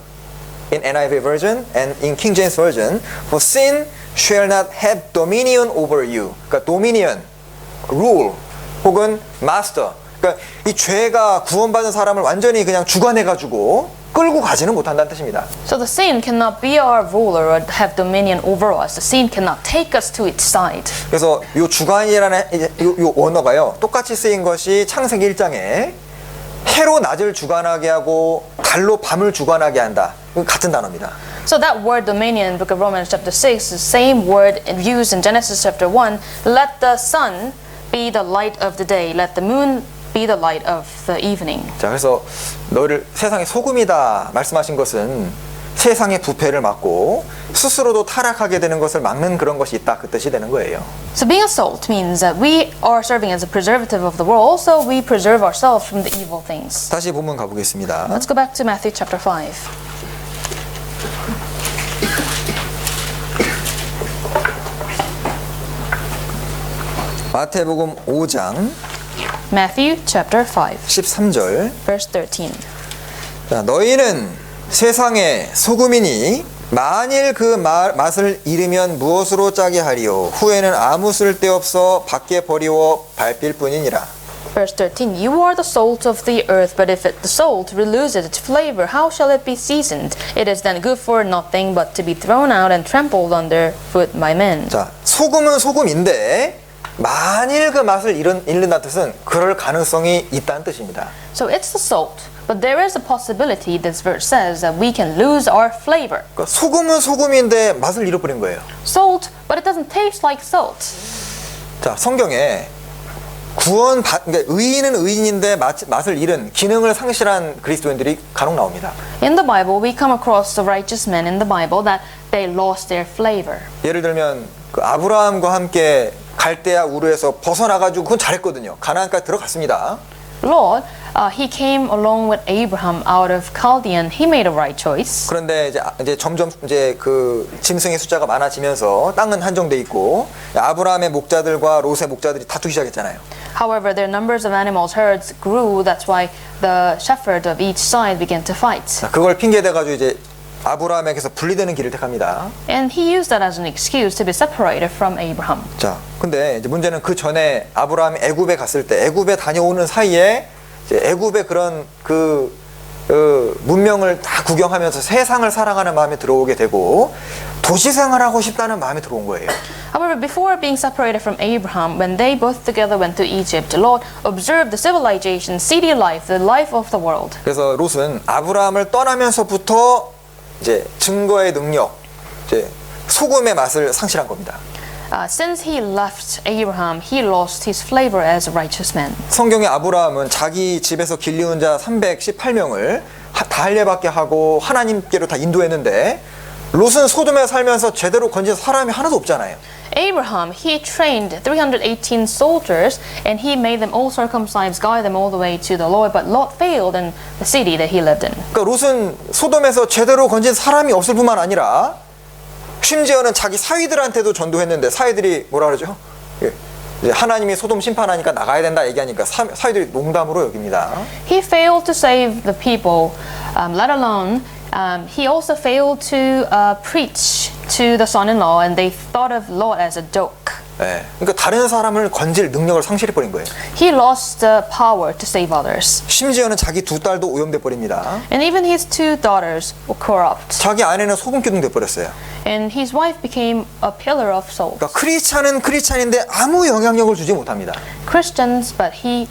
In NIV version and in King James version, for sin shall not have dominion over you. 그러니까 dominion, rule 혹은 master. 그러니까 이 죄가 구원받은 사람을 완전히 그냥 주관해가지고 끌고 가지는 못한다는 뜻입니다. So the sin cannot be our ruler or have dominion over us. The sin cannot take us to its side. 그래서 요 주관이라는 요 원어가요. 똑같이 쓰인 것이 창세기 1장에 해로 낮을 주관하게 하고 달로 밤을 주관하게 한다. 같은 단어입니다. So that word dominion in the book of Romans chapter 6 is the same word used in Genesis chapter 1. Let the sun be the light of the day. Let the moon be the light of the evening. 자, 그래서 너를 세상의 소금이다 말씀하신 것은 세상의 부패를 막고 스스로도 타락하게 되는 것을 막는 그런 것이 있다 그 뜻이 되는 거예요. So being a salt means that we are serving as a preservative of the world. Also, we preserve ourselves from the evil things. 다시 본문 가보겠습니다. Let's go back to Matthew chapter 5. 마태복음 5장 Matthew chapter 5, 13절. verse 13. 자, 너희는 세상의 소금이니 만일 그 맛을 잃으면 무엇으로 짜게 하리요 후에는 아무 쓸데없어 밖에 버리워 밟힐 뿐이니라. Verse 13, You are the salt of the earth, but if the salt loses its flavor, how shall it be seasoned? It is then good for nothing but to be thrown out and trampled underfoot by men. 자, 소금은 소금인데 만일 그 맛을 잃는다는 뜻은 그럴 가능성이 있다는 뜻입니다. So it's the salt, but there is a possibility, this verse says, that we can lose our flavor. 그러니까 소금은 소금인데 맛을 잃어버린 거예요. Salt, but it doesn't taste like salt. 자, 성경에 그러니까 의인은 의인인데 맛을 잃은 기능을 상실한 그리스도인들이 간혹 나옵니다. In the Bible, we come across the righteous men in the Bible that they lost their flavor. 예를 들면 그 아브라함과 함께 갈대아 우르에서 벗어나가지고 그건 잘했거든요. 가나안까지 들어갔습니다. Lord, he came along with Abraham out of Chaldean. He made a right choice. 그런데 이제 점점 이제 그 짐승의 숫자가 많아지면서 땅은 한정돼 있고 아브라함의 목자들과 롯의 목자들이 다투기 시작했잖아요. However, their numbers of animals herds grew. That's why the shepherd of each side began to fight. 그걸 핑계 대가지고 이제 아브라함에게서 분리되는 길을 택합니다. And he used that as an excuse to be separated from Abraham. 자, 근데 이제 문제는 그 전에 아브라함이 애굽에 갔을 때 애굽에 다녀오는 사이에 이제 애굽의 그런 문명을 다 구경하면서 세상을 사랑하는 마음이 들어오게 되고 도시 생활하고 싶다는 마음이 들어온 거예요. However, before being separated from Abraham, when they both together went to Egypt, the Lord observed the civilization, city life, the life of the world. 그래서 롯은 아브라함을 떠나면서부터 이제 증거의 능력, 이제 소금의 맛을 상실한 겁니다. Since he left Abraham, he lost his flavor as a righteous man. 성경의 아브라함은 자기 집에서 길리운 자 318명을 다 할례받게 하고 하나님께로 다 인도했는데 롯은 소돔에 살면서 제대로 건진 사람이 하나도 없잖아요. Abraham, he trained 318 soldiers and he made them all circumcised, guide them all the way to the Lord, but Lot failed in the city that he lived in. 그러니까 롯은 소돔에서 제대로 건진 사람이 없을 뿐만 아니라 심지어는 자기 사위들한테도 전도했는데 사위들이 뭐라 그러죠? 이제 하나님이 소돔 심판하니까 나가야 된다 얘기하니까 사위들이 농담으로 여깁니다. He failed to save the people, let alone he also failed to preach to the son-in-law, and they thought of Lot as a joke. 네, 그러니까 다른 사람을 건질 능력을 상실해 버린 거예요. He lost the power to save others. 심지어는 자기 두 딸도 오염돼 버립니다. And even his two daughters were corrupt. 자기 아내는 소금 기둥 돼 버렸어요. And his wife became a pillar of salt. 그러니까 크리스찬은 크리스찬인데 아무 영향력을 주지 못합니다. Christians, but he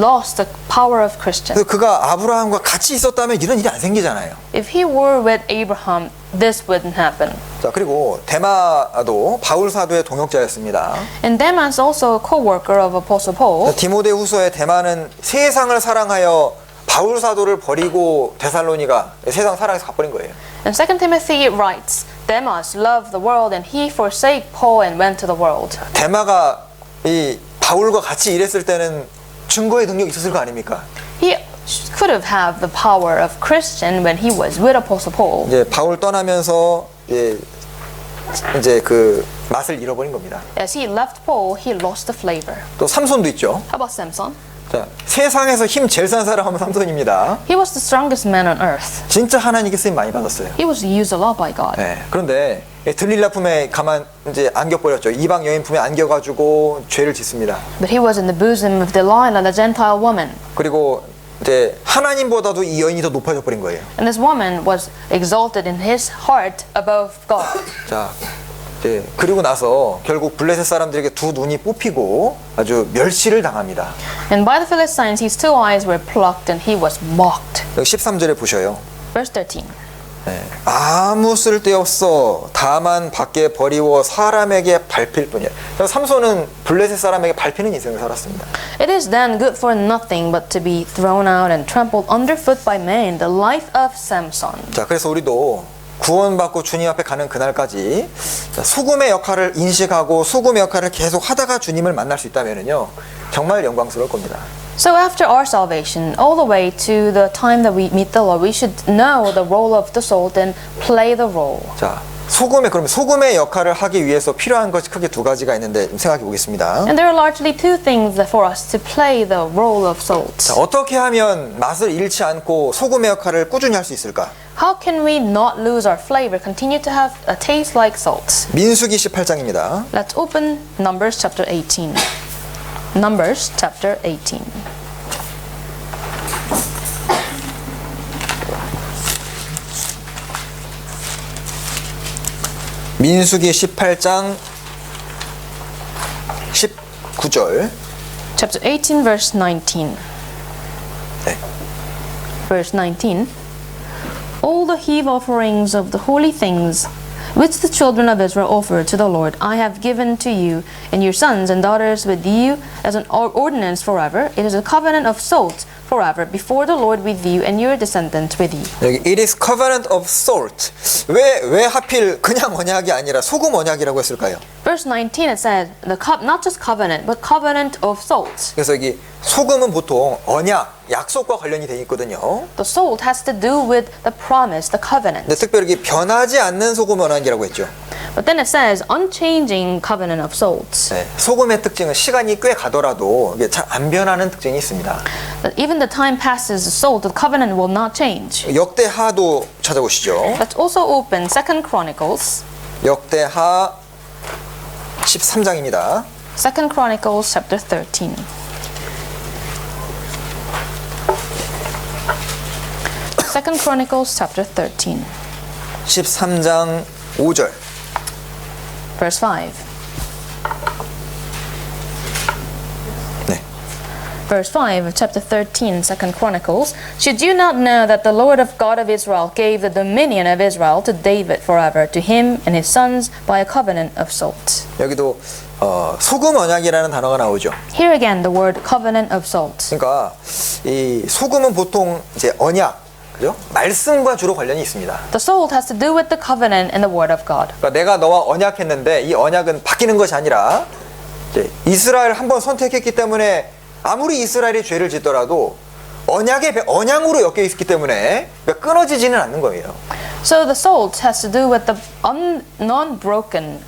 lost the power of Christian. 그래서 그가 아브라함과 같이 있었다면 이런 일이 안 생기잖아요. If he were with Abraham, this wouldn't happen. 자, 그리고 데마도 바울 사도의 동역자였습니다. And Demas, also a co-worker of Apostle Paul. 디모데후서에 데마는 세상을 사랑하여 바울 사도를 버리고 데살로니가 세상 사랑에서 가버린 거예요. And 2 Timothy writes, Demas loved the world and he forsake Paul and went to the world. 데마가 이 바울과 같이 일했을 때는 증거의 능력이 있었을 거 아닙니까? He could have had the power of Christian when he was with Apostle Paul. 이제 바울 떠나면서 이제 그 맛을 잃어버린 겁니다. As he left Paul, he lost the flavor. 또 삼손도 있죠. How about Samson? 자, 세상에서 힘 제일 센 사람은 삼손입니다. He was the strongest man on earth. 진짜 하나님께 쓰임 많이 받았어요. He was used a lot by God. 네, 그런데 들릴라 품에 이제 안겨버렸죠. 이방 여인 품에 안겨가지고 죄를 짓습니다. But he was in the bosom of Delilah, the Gentile woman. 그리고 이제 하나님보다도 이 여인이 더 높아져 버린 거예요. And this woman was exalted in his heart above God. 자, 그리고 나서 결국 블레셋 사람들에게 두 눈이 뽑히고 아주 멸시를 당합니다. And by the Philistines, his two eyes were plucked and he was mocked. 여기 13절에 보셔요. Verse 13. 아무 쓸데없어 다만 밖에 버리워 사람에게 밟힐 뿐이야. 삼손은 블레셋 사람에게 밟히는 인생을 살았습니다. It is then good for nothing but to be thrown out and trampled underfoot by men, the life of Samson. 자, 그래서 우리도 구원받고 주님 앞에 가는 그날까지 소금의 역할을 인식하고 소금의 역할을 계속 하다가 주님을 만날 수 있다면요 정말 영광스러울 겁니다. So after our salvation, all the way to the time that we meet the Lord, we should know the role of the salt and play the role. 자, 그러면 소금의 역할을 하기 위해서 필요한 것이 크게 두 가지가 있는데 좀 생각해 보겠습니다. And there are largely two things for us to play the role of salt. 자, 어떻게 하면 맛을 잃지 않고 소금의 역할을 꾸준히 할 수 있을까? How can we not lose our flavor, continue to have a taste like salt? 민수기 18장입니다. Let's open Numbers chapter 18. Numbers chapter 18. 민수기 18장 19절. Chapter 18, verse 19. 네. Verse 19. All the heave offerings of the holy things which the children of Israel offered to the Lord, I have given to you and your sons and daughters with you as an ordinance forever. It is a covenant of salt forever before the Lord with you and your descendants with you. 여기 it is covenant of salt. 왜 하필 그냥 언약이 아니라 소금 언약이라고 했을까요? Verse 19 it said, not just covenant, but covenant of salt. 그래서 여기 소금은 보통 언약, 약속과 관련이 돼 있거든요. The salt has to do with the promise, the covenant. 근데 특별히 변하지 않는 소금 언약이라고 했죠. But then it says, unchanging covenant of salt. 네, 소금의 특징은 시간이 꽤 가더라도 이게 잘 안 변하는 특징이 있습니다. That even the time passes, the salt, the covenant will not change. 역대하도 찾아보시죠. Let's also open 2 Chronicles. 역대하 13장입니다. 2 Chronicles chapter 13. Second Chronicles chapter 13, 13장 5절. verse 5. 네. Verse 5 of chapter 13, 2 Chronicles. Should you not know that the Lord of God of Israel gave the dominion of Israel to David forever, to him and his sons by a covenant of salt? 여기도 소금 언약이라는 단어가 나오죠. Here again, the word covenant of salt. 그러니까 이 소금은 보통 이제 언약, 그죠? 말씀과 주로 관련이 있습니다. The salt has to do with the covenant and the word of God. 그러니까 내가 너와 언약했는데 이 언약은 바뀌는 것이 아니라 이제 이스라엘 한 번 선택했기 때문에 아무리 이스라엘이 죄를 짓더라도 언약으로 엮여 있기 때문에 그러니까 끊어지지는 않는 거예요. So the salt has to do with the non-broken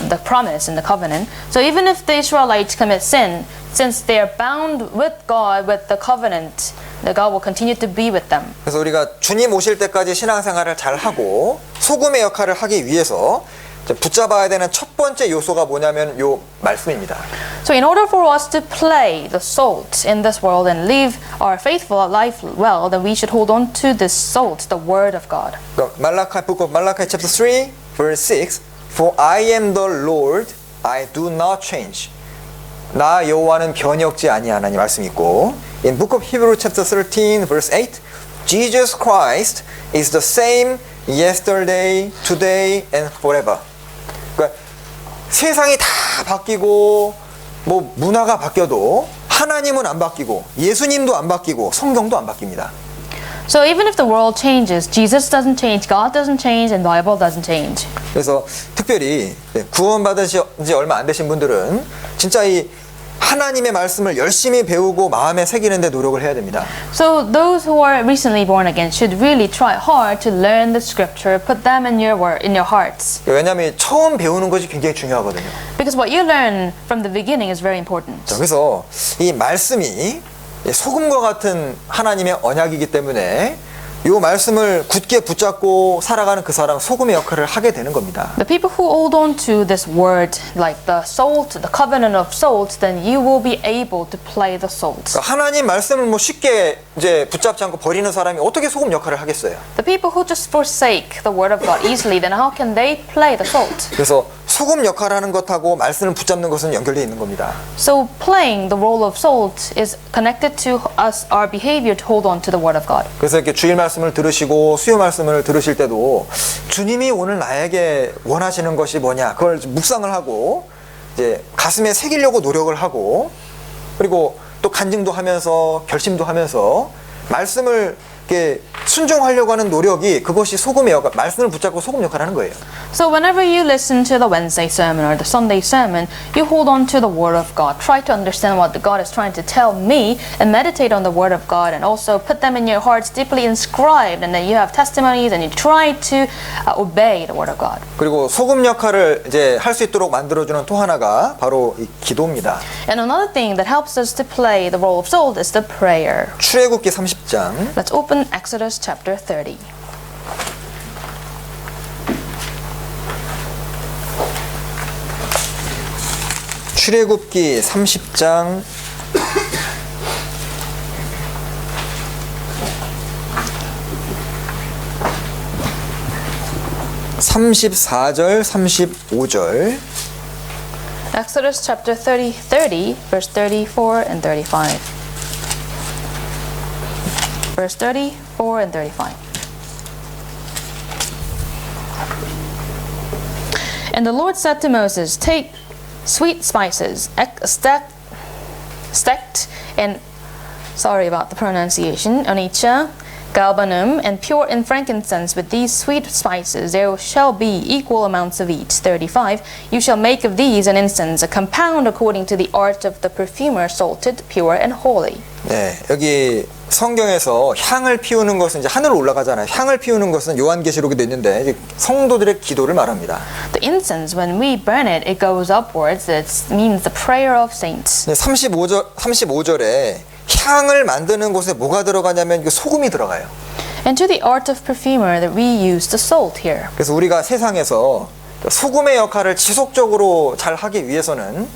the promise and the covenant. So even if the Israelites commit sin, since they are bound with God with the covenant, that God will continue to be with them. 그래서 우리가 주님 오실 때까지 신앙생활을 잘 하고 소금의 역할을 하기 위해서 붙잡아야 되는 첫 번째 요소가 뭐냐면 요 말씀입니다. So in order for us to play the salt in this world and live our faithful life well, then we should hold on to this salt, the word of God. 그러니까 Book of Malachi chapter 3 verse 6 For I am the Lord, I do not change. 나 여호와는 변혁지 아니하나니 말씀이 있고 In Book of Hebrew chapter 13 verse 8 Jesus Christ is the same yesterday, today and forever. 그러니까 세상이 다 바뀌고 뭐 문화가 바뀌어도 하나님은 안 바뀌고 예수님도 안 바뀌고 성경도 안 바뀝니다. So even if the world changes, Jesus doesn't change, God doesn't change, and Bible doesn't change. 그래서 특별히 구원받으신 지 얼마 안 되신 분들은 진짜 이 하나님의 말씀을 열심히 배우고 마음에 새기는데 노력을 해야 됩니다. So those who are recently born again should really try hard to learn the scripture, put them in your hearts. 왜냐하면 처음 배우는 것이 굉장히 중요하거든요. Because what you learn from the beginning is very important. 자, 그래서 이 말씀이 소금과 같은 하나님의 언약이기 때문에 이 말씀을 굳게 붙잡고 살아가는 그 사람 소금의 역할을 하게 되는 겁니다. The people who hold on to this word, like the salt, the covenant of salt, then you will be able to play the salt. 그러니까 하나님 말씀을 뭐 쉽게 이제 붙잡지 않고 버리는 사람이 어떻게 소금 역할을 하겠어요? The people who just forsake the word of God easily, then how can they play the salt? 그래서 소금 역할을 하는 것하고 말씀을 붙잡는 것은 연결되어 있는 겁니다. So playing the role of salt is connected to us, our behavior to hold on to the word of God. 그래서 이렇게 주일 말씀을 들으시고 수요 말씀을 들으실 때도 주님이 오늘 나에게 원하시는 것이 뭐냐 그걸 묵상을 하고 이제 가슴에 새기려고 노력을 하고 그리고 또 간증도 하면서 결심도 하면서 말씀을 이렇게 순종하려고 하는 노력이 그것이 소금의 역할, 말씀을 붙잡고 소금 역할을 하는 거예요. So whenever you listen to the Wednesday sermon or the Sunday sermon, you hold on to the Word of God. Try to understand what God is trying to tell me and meditate on the Word of God and also put them in your hearts deeply inscribed, and then you have testimonies and you try to obey the Word of God. 그리고 소금 역할을 이제 할 수 있도록 만들어주는 또 하나가 바로 이 기도입니다. And another thing that helps us to play the role of salt is the prayer. 출애굽기 30장 Let's open Exodus chapter 30. 출애굽기 30장 34절 35절 Exodus chapter 30, verse 34 and 35. Verse 34 and 35. And the Lord said to Moses, take sweet spices, stacked and, sorry about the pronunciation, onycha, galbanum, and pure in frankincense with these sweet spices. There shall be equal amounts of each. 35. You shall make of these an incense, a compound according to the art of the perfumer, salted, pure, and holy. 네, 여기 성경에서 향을 피우는 것은 이제 하늘로 올라가잖아요. 향을 피우는 것은 요한계시록에도 있는데 이제 성도들의 기도를 말합니다. The incense, when we burn it, it goes upwards. It means the prayer of saints. 35절에 향을 만드는 곳에 뭐가 들어가냐면 소금이 들어가요. And to the art of perfumer that we use the salt here. 그래서 우리가 세상에서 소금의 역할을 지속적으로 잘 하기 위해서는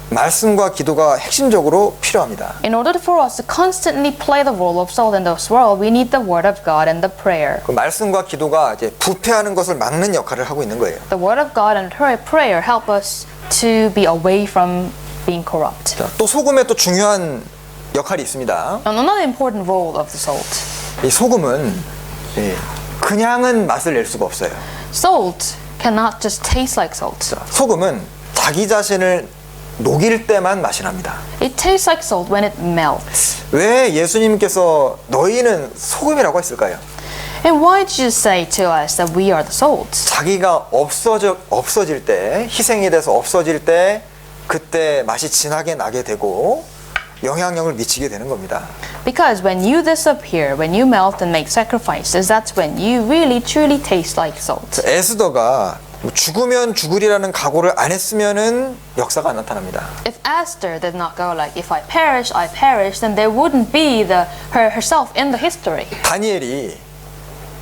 말씀과 기도가 핵심적으로 필요합니다. In order for us to constantly play the role of salt in this world, we need the word of God and the prayer. 그 말씀과 기도가 이제 부패하는 것을 막는 역할을 하고 있는 거예요. The word of God and prayer help us to be away from being corrupt. 자, 또 소금에 또 중요한 역할이 있습니다. And another important role of the salt. 이 소금은 그냥은 맛을 낼 수가 없어요. Salt cannot just taste like salt. 자, 소금은 자기 자신을 녹일 때만 맛이 납니다. It tastes like salt when it melts. 왜 예수님께서 너희는 소금이라고 했을까요? And why did you say to us that we are the salt? 자기가 없어질 때, 희생이 돼서 없어질 때 그때 맛이 진하게 나게 되고 영향력을 미치게 되는 겁니다. Because when you disappear, when you melt and make sacrifices, that's when you really truly taste like salt. 에스더가 죽으면 죽으리라는 각오를 안 했으면은 역사가 안 나타납니다. If Esther did not go like, if I perish, then there wouldn't be herself in the history. 다니엘이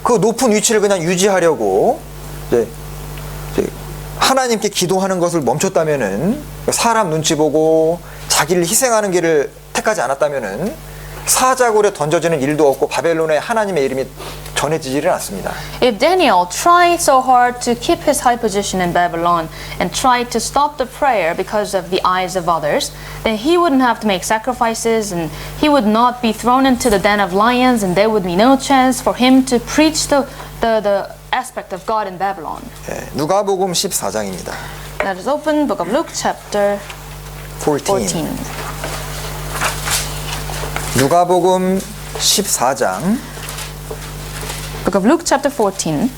그 높은 위치를 그냥 유지하려고 이제 하나님께 기도하는 것을 멈췄다면은 사람 눈치 보고 자기를 희생하는 길을 택하지 않았다면은 사자굴에 던져지는 일도 없고 바벨론에 하나님의 이름이 전해지지를 않습니다. If Daniel tried so hard to keep his high position in Babylon and tried to stop the prayer because of the eyes of others, then he wouldn't have to make sacrifices and he would not be thrown into the den of lions and there would be no chance for him to preach the aspect of God in Babylon. 누가복음 14장입니다. Let us open Book of Luke chapter 14. 누가복음 14장 Book of Luke chapter 14.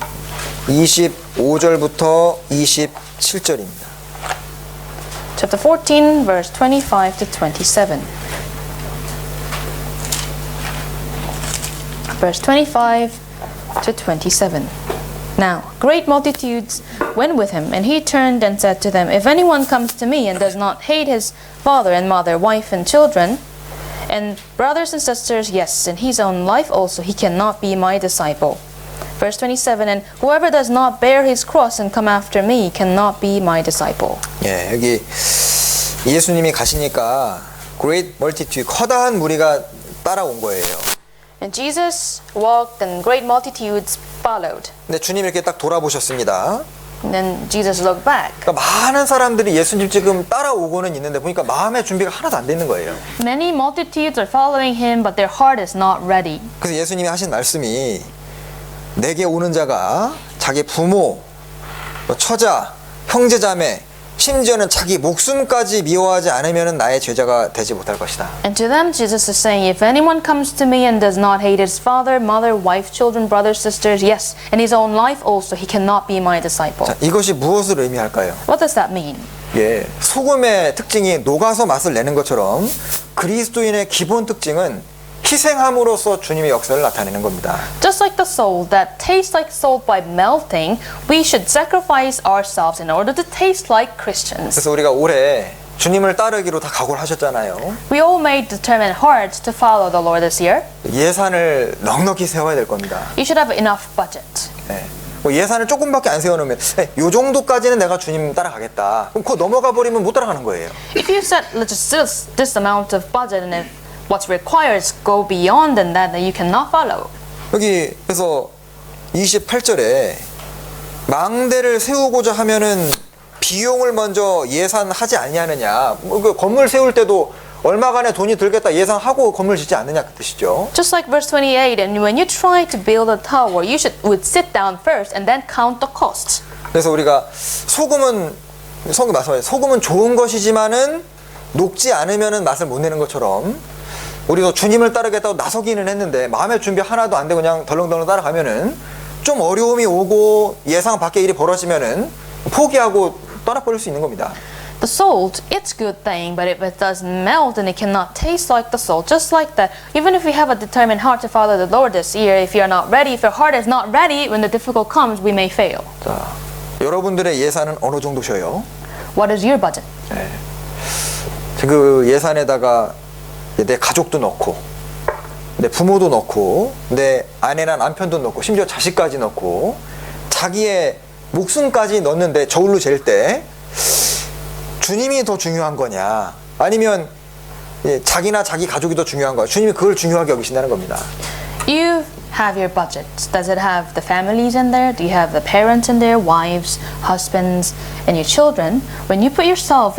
25절부터 27절입니다. Chapter 14 verse 25 to 27. Verse 25 to 27. Now, great multitudes went with him, and he turned and said to them, if anyone comes to me and does not hate his father and mother, wife and children, and brothers and sisters, yes, and his own life also, he cannot be my disciple. Verse 27, and whoever does not bear his cross and come after me cannot be my disciple. 예, 여기 예수님이 가시니까 great multitude, 커다란 무리가 따라온 거예요. And Jesus walked and great multitudes followed. 근데 주님이 이렇게 딱 돌아보셨습니다. And then Jesus looked back. 그러니까 많은 사람들이 예수님 지금 따라오고는 있는데 보니까 마음의 준비가 하나도 안 돼 있는 거예요. Many multitudes are following him, but their heart is not ready. 그래서 예수님이 하신 말씀이 내게 오는 자가 자기 부모, 처자, 형제자매, 심지어는 자기 목숨까지 미워하지 않으면 나의 제자가 되지 못할 것이다. And to them Jesus is saying, if anyone comes to me and does not hate his father, mother, wife, children, brothers, sisters, yes, and his own life also, he cannot be my disciple. 자, 이것이 무엇을 의미할까요? What does that mean? 예, 소금의 특징이 녹아서 맛을 내는 것처럼 그리스도인의 기본 특징은 희생함으로써 주님의 역사를 나타내는 겁니다. Just like the soul that tastes like salt by melting, we should sacrifice ourselves in order to taste like Christians. 그래서 우리가 올해 주님을 따르기로 다 각오를 하셨잖아요. We all made determined hearts to follow the Lord this year. 예산을 넉넉히 세워야 될 겁니다. You should have enough budget. 예, 뭐 예산을 조금밖에 안 세워놓으면 요 정도까지는 내가 주님 따라가겠다. 그럼 그거 넘어가 버리면 못 따라가는 거예요. If you set just this amount of budget and if what's required is go beyond than that, then you cannot follow. 여기 그래서 28절에 망대를 세우고자 하면은 비용을 먼저 예산하지 아니하느냐. 그 건물 세울 때도 얼마간의 돈이 들겠다 예상하고 건물 짓지 않느냐 그 뜻이죠. Just like verse 28, and when you try to build a tower, you would sit down first and then count the costs. 그래서 우리가 소금은 성경 말씀하죠. 소금은 좋은 것이지만은 녹지 않으면은 맛을 못 내는 것처럼 우리도 주님을 따르겠다고 나서기는 했는데 마음의 준비 하나도 안 되고 그냥 덜렁덜렁 따라가면은 좀 어려움이 오고 예상 밖의 일이 벌어지면은 포기하고 떠나버릴 수 있는 겁니다. The salt, it's a good thing, but if it doesn't melt and it cannot taste like the salt, just like that, even if we have a determined heart to follow the Lord this year, if you're not ready, if your heart is not ready, when the difficult comes, we may fail. 자, 여러분들의 예산은 어느 정도셔요? What is your budget? 네. 그 예산에다가 내 가족도 넣고 내 부모도 넣고 내 아내나 남편도 넣고 심지어 자식까지 넣고 자기의 목숨까지 넣는데 저울로 잴 때 주님이 더 중요한 거냐 아니면 자기나 자기 가족이 더 중요한 거야. 주님이 그걸 중요하게 여기신다는 겁니다. You have your budget. Does it have the families in there? Do you have the parents in there, wives, husbands, and your children? When you put your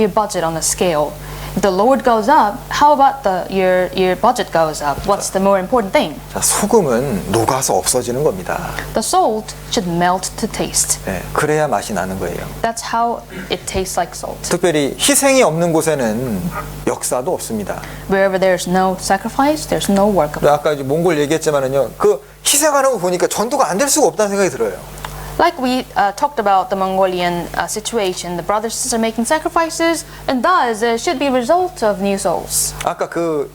budget on a scale, the load goes up. How about your budget goes up? What's the more important thing? 자, 소금은 녹아서 없어지는 겁니다. The salt should melt to taste. 네, 그래야 맛이 나는 거예요. That's how it tastes like salt. 특별히 희생이 없는 곳에는 역사도 없습니다. Wherever there's no sacrifice, there's no work of. 아까 이제 몽골 얘기했지만은요, 그 희생하는 거 보니까 전도가 안 될 수가 없다는 생각이 들어요. Like we talked about the Mongolian situation, the brothers and sisters making sacrifices, and thus there should be result of new souls. 아까 그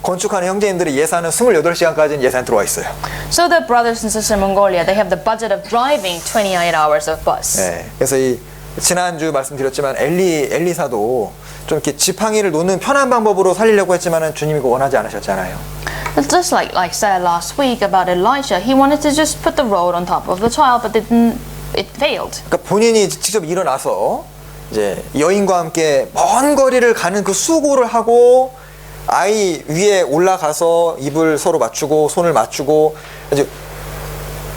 건축하는 형제님들의 예산은 28시간까지는 예산 들어와 있어요. So the brothers and sisters in Mongolia, they have the budget of driving 28 hours of bus. 네, 그래서 이 지난주 말씀드렸지만 엘리사도 좀 이렇게 지팡이를 놓는 편한 방법으로 살리려고 했지만은 주님이 그거 원하지 않으셨잖아요. It's just like said last week about Elisha, he wanted to just put the road on top of the child, but it failed. 그러니까 본인이 직접 일어나서 이제 여인과 함께 먼 거리를 가는 그 수고를 하고 아이 위에 올라가서 입을 서로 맞추고 손을 맞추고 이제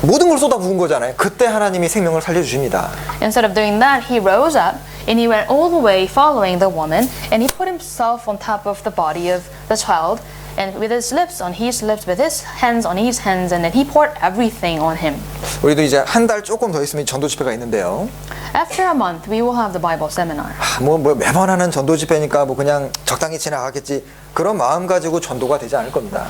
모든 걸 쏟아부은 거잖아요. 그때 하나님이 생명을 살려주십니다. Instead of doing that, he rose up and he went all the way following the woman, and he put himself on top of the body of the child, and with his lips on his lips, with his hands on his hands, and then he poured everything on him. 우리도 이제 한 달 조금 더 있으면 전도 집회가 있는데요. After a month, we will have the Bible seminar. 뭐 매번 하는 전도 집회니까 뭐 그냥 적당히 지나가겠지. 그런 마음 가지고 전도가 되지 않을 겁니다.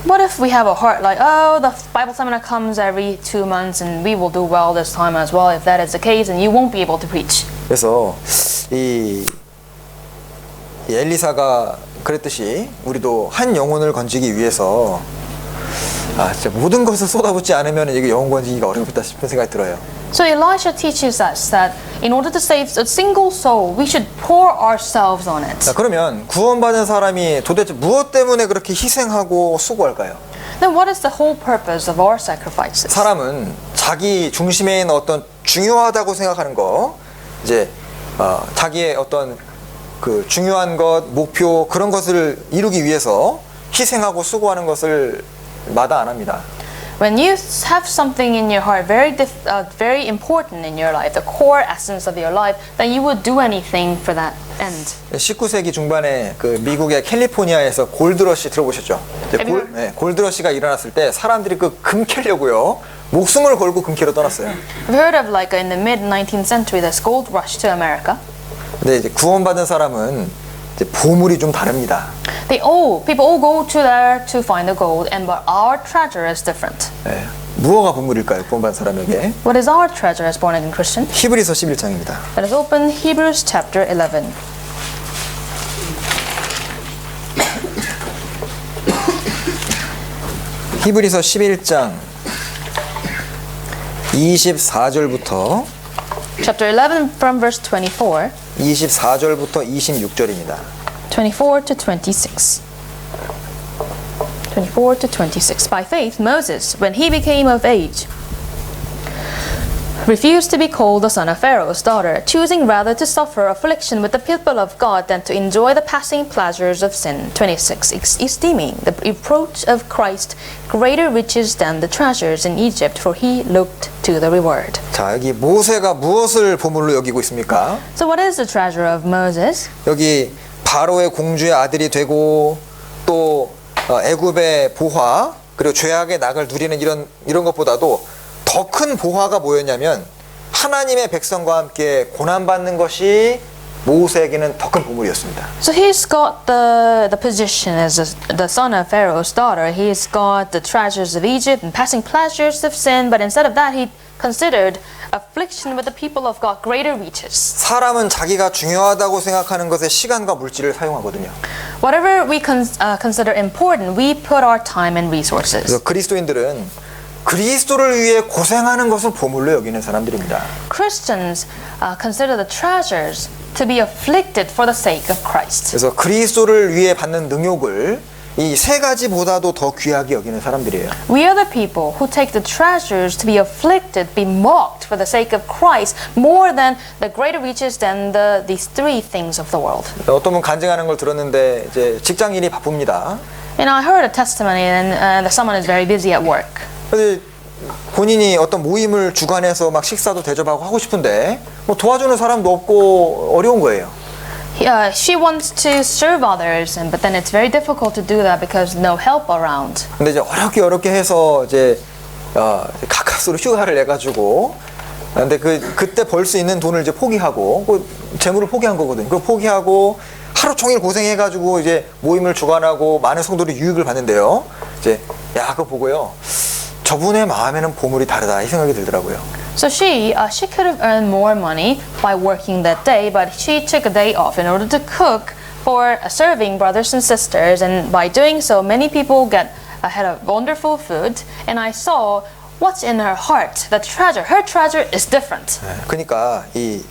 What if we have a heart like, oh, the Bible seminar comes every 2 months and we will do well this time as well? If that is the case, then you won't be able to preach. 그래서 이 엘리사가 그랬듯이 우리도 한 영혼을 건지기 위해서 진짜 모든 것을 쏟아붓지 않으면 이게 영혼 건지기가 어렵다 싶은 생각이 들어요. So Elisha teaches us that in order to save a single soul, we should pour ourselves on it. 자, 그러면 구원받은 사람이 도대체 무엇 때문에 그렇게 희생하고 수고할까요? Then what is the whole purpose of our sacrifices? 사람은 자기 중심에 있는 어떤 중요하다고 생각하는 거, 이제 자기의 어떤 그 중요한 것, 목표 그런 것을 이루기 위해서 희생하고 수고하는 것을 마다 안 합니다. When you have something in your heart very important in your life, the core essence of your life, then you would do anything for that end. 19세기 중반에 그 미국의 캘리포니아에서 골드러시 들어보셨죠? 골드러시가 일어났을 때 사람들이 그 금 캐려고요. 목숨을 걸고 금 캐러 떠났어요. I've heard of like in the mid 19th century, this gold rush to America. 근데 이제 구원받은 사람은 이제 보물이 좀 다릅니다. People all go to there to find the gold, but our treasure is different. 네. 무엇가 보물일까요? 구원받은 사람에게? What is our treasure as born again Christian? 히브리서 11장입니다. Let us open Hebrews chapter 11. 히브리서 11장 24절부터 Chapter 11 from verse 24. 24절부터 26절입니다. 24 to 26. 24 to 26. By faith, Moses, when he became of age, refused to be called the son of Pharaoh's daughter, choosing rather to suffer affliction with the people of God than to enjoy the passing pleasures of sin. 26. Esteeming the reproach of Christ greater riches than the treasures in Egypt, for he looked to the reward. 자, 여기 모세가 무엇을 보물로 여기고 있습니까? So what is the treasure of Moses? 여기 바로의 공주의 아들이 되고 또 애굽의 보화 그리고 죄악의 낙을 누리는 이런 것보다도 더 큰 보화가 뭐였냐면 하나님의 백성과 함께 고난받는 것이 모세에게는 더 큰 보물이었습니다. So he's got the position as the son of Pharaoh's daughter. He's got the treasures of Egypt and passing pleasures of sin, but instead of that, he considered affliction with the people of God greater reaches. 사람은 자기가 중요하다고 생각하는 것에 시간과 물질을 사용하거든요. Whatever we consider important, we put our time and resources. 그래서 그리스도인들은 그리스도를 위해 고생하는 것을 보물로 여기는 사람들입니다. Christians consider the treasures to be afflicted for the sake of Christ. 그래서 그리스도를 위해 받는 능욕을 이 세 가지보다도 더 귀하게 여기는 사람들이에요. We are the people who take the treasures to be afflicted, be mocked for the sake of Christ, more than the greater riches than these three things of the world. 어떤 분 간증하는 걸 들었는데 이제 직장 일이 바쁩니다. And I heard a testimony, and that someone is very busy at work. 근데 본인이 어떤 모임을 주관해서 막 식사도 대접하고 하고 싶은데 뭐 도와주는 사람도 없고 어려운 거예요. She wants to serve others, but then it's very difficult to do that because no help around. 근데 이제 어렵게 해서 이제 가까스로 휴가를 내 가지고 근데 그때 벌 수 있는 돈을 이제 포기하고 그 재물을 포기한 거거든요. 그걸 포기하고 하루 종일 고생해 가지고 이제 모임을 주관하고 많은 성도들이 유익을 받는데요. 이제 야 그거 보고요. 저분의 마음에는 보물이 다르다 이 생각이 들더라고요. So she could have earned more money by working that day, but she took a day off in order to cook for serving brothers and sisters, and by doing so, many people had a wonderful food, and I saw what's in her heart. The treasure, her treasure is different. 그러니까 이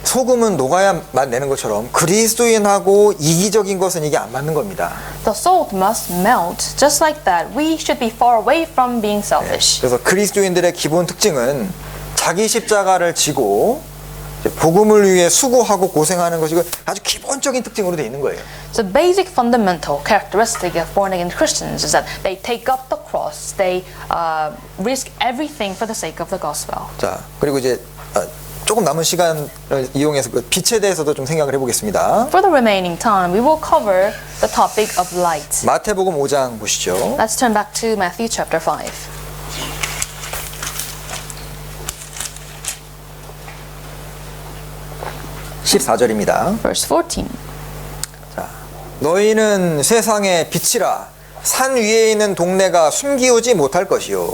소금은 녹아야 맛 내는 것처럼 그리스도인하고 이기적인 것은 이게 안 맞는 겁니다. The salt must melt, just like that. We should be far away from being selfish. 그래서 그리스도인들의 기본 특징은 자기 십자가를 지고 복음을 위해 수고하고 고생하는 것이 아주 기본적인 특징으로 되어 있는 거예요. The basic fundamental characteristic of born again Christians is that they take up the cross, they risk everything for the sake of the gospel. 자, 그리고 이제 조금 남은 시간을 이용해서 그 빛에 대해서도 좀 생각을 해보겠습니다. For the remaining time, we will cover the topic of light. 마태복음 5장 보시죠. Let's turn back to Matthew chapter 5. 14절입니다. Verse 14. 자, 너희는 세상의 빛이라 산 위에 있는 동네가 숨기우지 못할 것이요.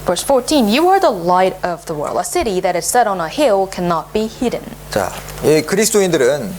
Verse 14. You are the light of the world. A city that is set on a hill cannot be hidden. 자, 이 그리스도인들은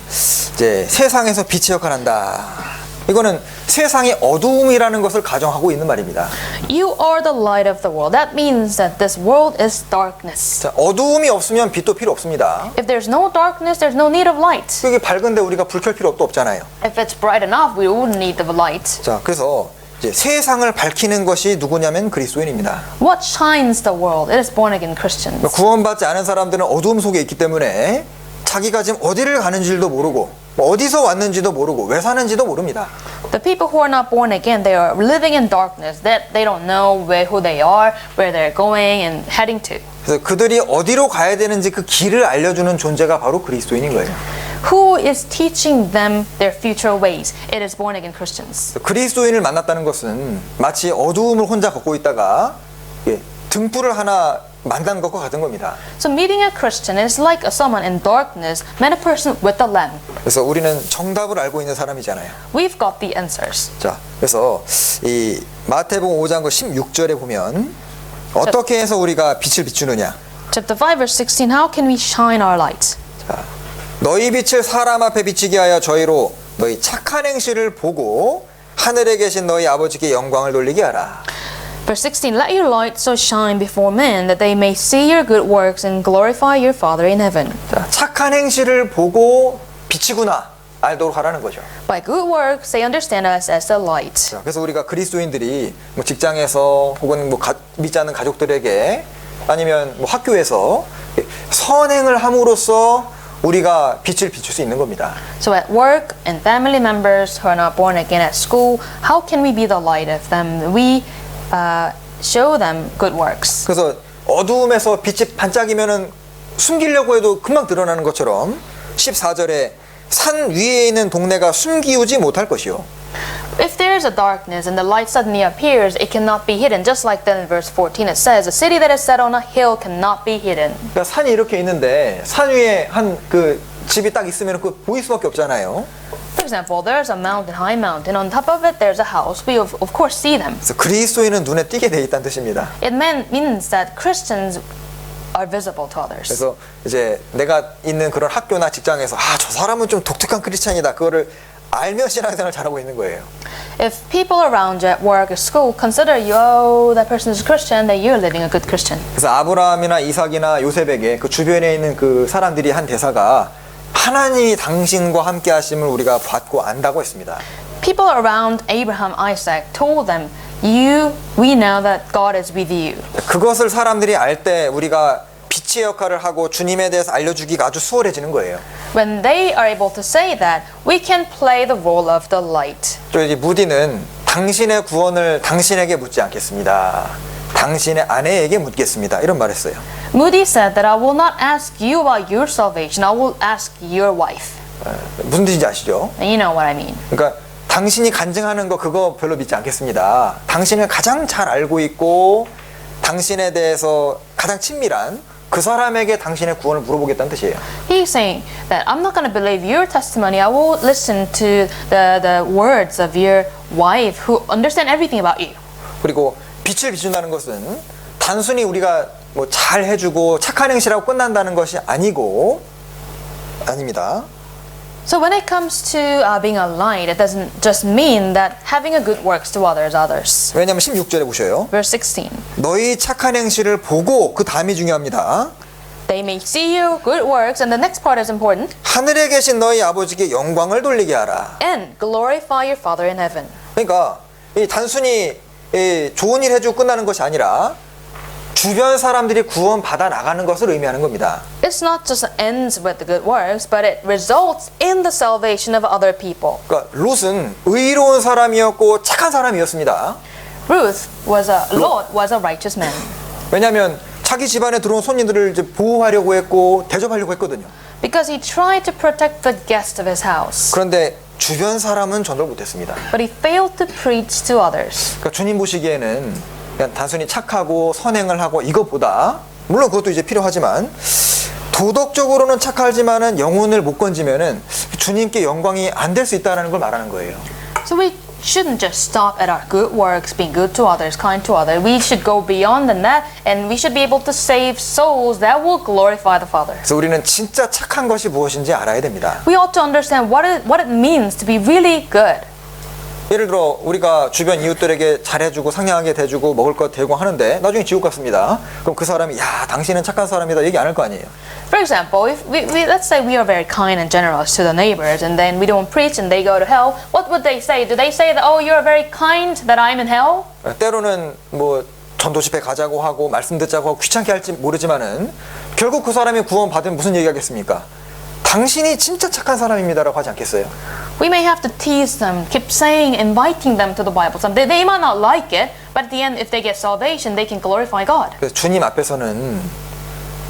이제 세상에서 빛의 역할을 한다. 이거는 세상의 어두움이라는 것을 가정하고 있는 말입니다. You are the light of the world. That means that this world is darkness. 자, 어두움이 없으면 빛도 필요 없습니다. If there's no darkness, there's no need of light. 이게 밝은데 우리가 불 켤 필요도 없잖아요. If it's bright enough, we wouldn't need the light. 자, 그래서 이제 세상을 밝히는 것이 누구냐면 그리스도인입니다. What shines the world? It is born again Christians. 구원받지 않은 사람들은 어두움 속에 있기 때문에 자기가 지금 어디를 가는지도 모르고 어디서 왔는지도 모르고 왜 사는지도 모릅니다. The people who are not born again, they are living in darkness. That they don't know who they are, where they're going and heading to. 그래서 그들이 어디로 가야 되는지 그 길을 알려주는 존재가 바로 그리스도인인 거예요. Who is teaching them their future ways? It is born again Christians. 그리스도인을 만났다는 것은 마치 어두움을 혼자 걷고 있다가 등불을 하나 만난 것과 같은 겁니다. So meeting a Christian is like someone in darkness met a person with a lamp. 그래서 우리는 정답을 알고 있는 사람이잖아요. We've got the answers. 자, 그래서 이 마태복음 5장 16절에 보면 어떻게 해서 우리가 빛을 비추느냐? Chapter 5 verse 16. How can we shine our light? 자, 너희 빛을 사람 앞에 비치게 하여 저희로 너희 착한 행실을 보고 하늘에 계신 너희 아버지께 영광을 돌리게 하라. Verse 16. Let your light so shine before men that they may see your good works and glorify your Father in heaven. 자, 착한 행실을 보고 빛이구나 알도록 하라는 거죠. By good works they understand us as the light. 자, 그래서 우리가 그리스도인들이 뭐 직장에서 혹은 뭐 믿지 않는 가족들에게 아니면 뭐 학교에서 선행을 함으로써 우리가 빛을 비출 수 있는 겁니다. So at work and family members who are not born again at school, how can we be the light of them? We show them good works. 그래서 어두움에서 빛이 반짝이면은 숨기려고 해도 금방 드러나는 것처럼 14절에 산 위에 있는 동네가 숨기우지 못할 것이요. If there is a darkness and the light suddenly appears, it cannot be hidden. Just like then in verse 14 it says, a city that is set on a hill cannot be hidden. 그러니까 산이 이렇게 있는데 산 위에 한 그 집이 딱 있으면 그 보일 수밖에 없잖아요. For example, there's a mountain, high mountain. On top of it, there's a house. We of course see them. 그래서 그리스도인은 눈에 띄게 돼 있다는 뜻입니다. It means that Christians are visible to others. 그래서 이제 내가 있는 그런 학교나 직장에서 저 사람은 좀 독특한 크리스찬이다. 그거를 알면 신앙생활을 잘하고 있는 거예요. If people around you at work or school consider you, oh, that person is a Christian, then you're living a good Christian. 그래서 아브라함이나 이삭이나 요셉에게 그 주변에 있는 그 사람들이 한 대사가 하나님이 당신과 함께 하심을 우리가 받고 안다고 했습니다. People around Abraham, Isaac told them, we know that God is with you. 그것을 사람들이 알 때 우리가 빛의 역할을 하고 주님에 대해서 알려주기가 아주 수월해지는 거예요. When they are able to say that, we can play the role of the light. 또 이제 무디는 당신의 구원을 당신에게 묻지 않겠습니다. 당신의 아내에게 묻겠습니다. 이런 말했어요. Moody said that I will not ask you about your salvation, I will ask your wife. 무슨 뜻인지 아시죠? And you know what I mean. 그러니까 당신이 간증하는 거 그거 별로 믿지 않겠습니다. 당신을 가장 잘 알고 있고 당신에 대해서 가장 친밀한 그 사람에게 당신의 구원을 물어보겠다는 뜻이에요. He's saying that I'm not going to believe your testimony. I will listen to the words of your wife who understand everything about you. 그리고 빛을 비춘다는 것은 단순히 우리가 뭐 잘 해주고 착한 행실하고 끝난다는 것이 아닙니다. So when it comes to being a light, it doesn't just mean that having a good works to others. 왜냐하면 16절에 보셔요. Verse 16. 너희 착한 행실을 보고 그 다음이 중요합니다. They may see your good works, and the next part is important. 하늘에 계신 너희 아버지께 영광을 돌리게 하라. And glorify your Father in heaven. 그러니까 이 단순히 좋은 일 해주고 끝나는 것이 아니라 주변 사람들이 구원 받아 나가는 것을 의미하는 겁니다. It's not just ends with the good works, but it results in the salvation of other people. 그러니까 롯은 의로운 사람이었고 착한 사람이었습니다. Lot was a righteous man. 왜냐하면 자기 집안에 들어온 손님들을 이제 보호하려고 했고 대접하려고 했거든요. Because he tried to protect the guests of his house. 그런데 주변 사람은 전달 못했습니다. But he failed to preach to others. 그러니까 주님 보시기에는 그냥 단순히 착하고 선행을 하고 이것보다 물론 그것도 이제 필요하지만 도덕적으로는 착하지만은 영혼을 못 건지면은 주님께 영광이 안 될 수 있다는 걸 말하는 거예요. So we shouldn't just stop at our good works, being good to others, kind to others. We should go beyond than that, and we should be able to save souls that will glorify the Father. 그래서 우리는 진짜 착한 것이 무엇인지 알아야 됩니다. We ought to understand what it means to be really good. 예를 들어 우리가 주변 이웃들에게 잘해주고 상냥하게 대주고 먹을 것 대고 하는데 나중에 지옥 갔습니다. 그럼 그 사람이 야 당신은 착한 사람이다 얘기 안 할 거 아니에요. For example, if let's say we are very kind and generous to the neighbors, and then we don't preach and they go to hell, what would they say? Do they say that, oh, you're very kind that I'm in hell? 때로는 뭐 전도 집회 가자고 하고 말씀 듣자고 하고 귀찮게 할지 모르지만은 결국 그 사람이 구원 받으면 무슨 얘기하겠습니까? 당신이 진짜 착한 사람입니다라고 하지 않겠어요? We may have to tease them, keep saying, inviting them to the Bible. They might not like it, but at the end, if they get salvation, they can glorify God. 그래서 주님 앞에서는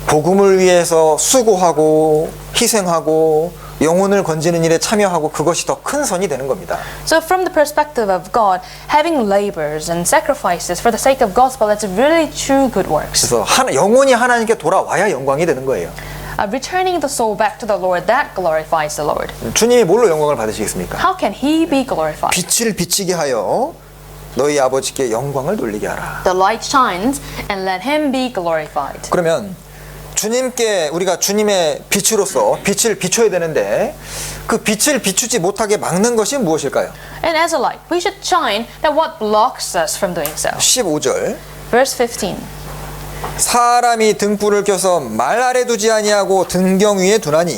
복음을 위해서 수고하고 희생하고 영혼을 건지는 일에 참여하고 그것이 더 큰 선이 되는 겁니다. So from the perspective of God, having labors and sacrifices for the sake of gospel, that's really true good works. 그래서 영혼이 하나님께 돌아와야 영광이 되는 거예요. Returning the soul back to the Lord, that glorifies the Lord. 주님이 뭘로 영광을 받으시겠습니까? How can He be glorified? 빛을 비치게 하여 너희 아버지께 영광을 돌리게 하라. The light shines, and let Him be glorified. 그러면 주님께 우리가 주님의 빛으로서 빛을 비춰야 되는데 그 빛을 비추지 못하게 막는 것이 무엇일까요? And as a light, we should shine. That what blocks us from doing so? 15절 Verse 15. 사람이 등불을 켜서 말 아래 두지 아니하고 등경 위에 두나니.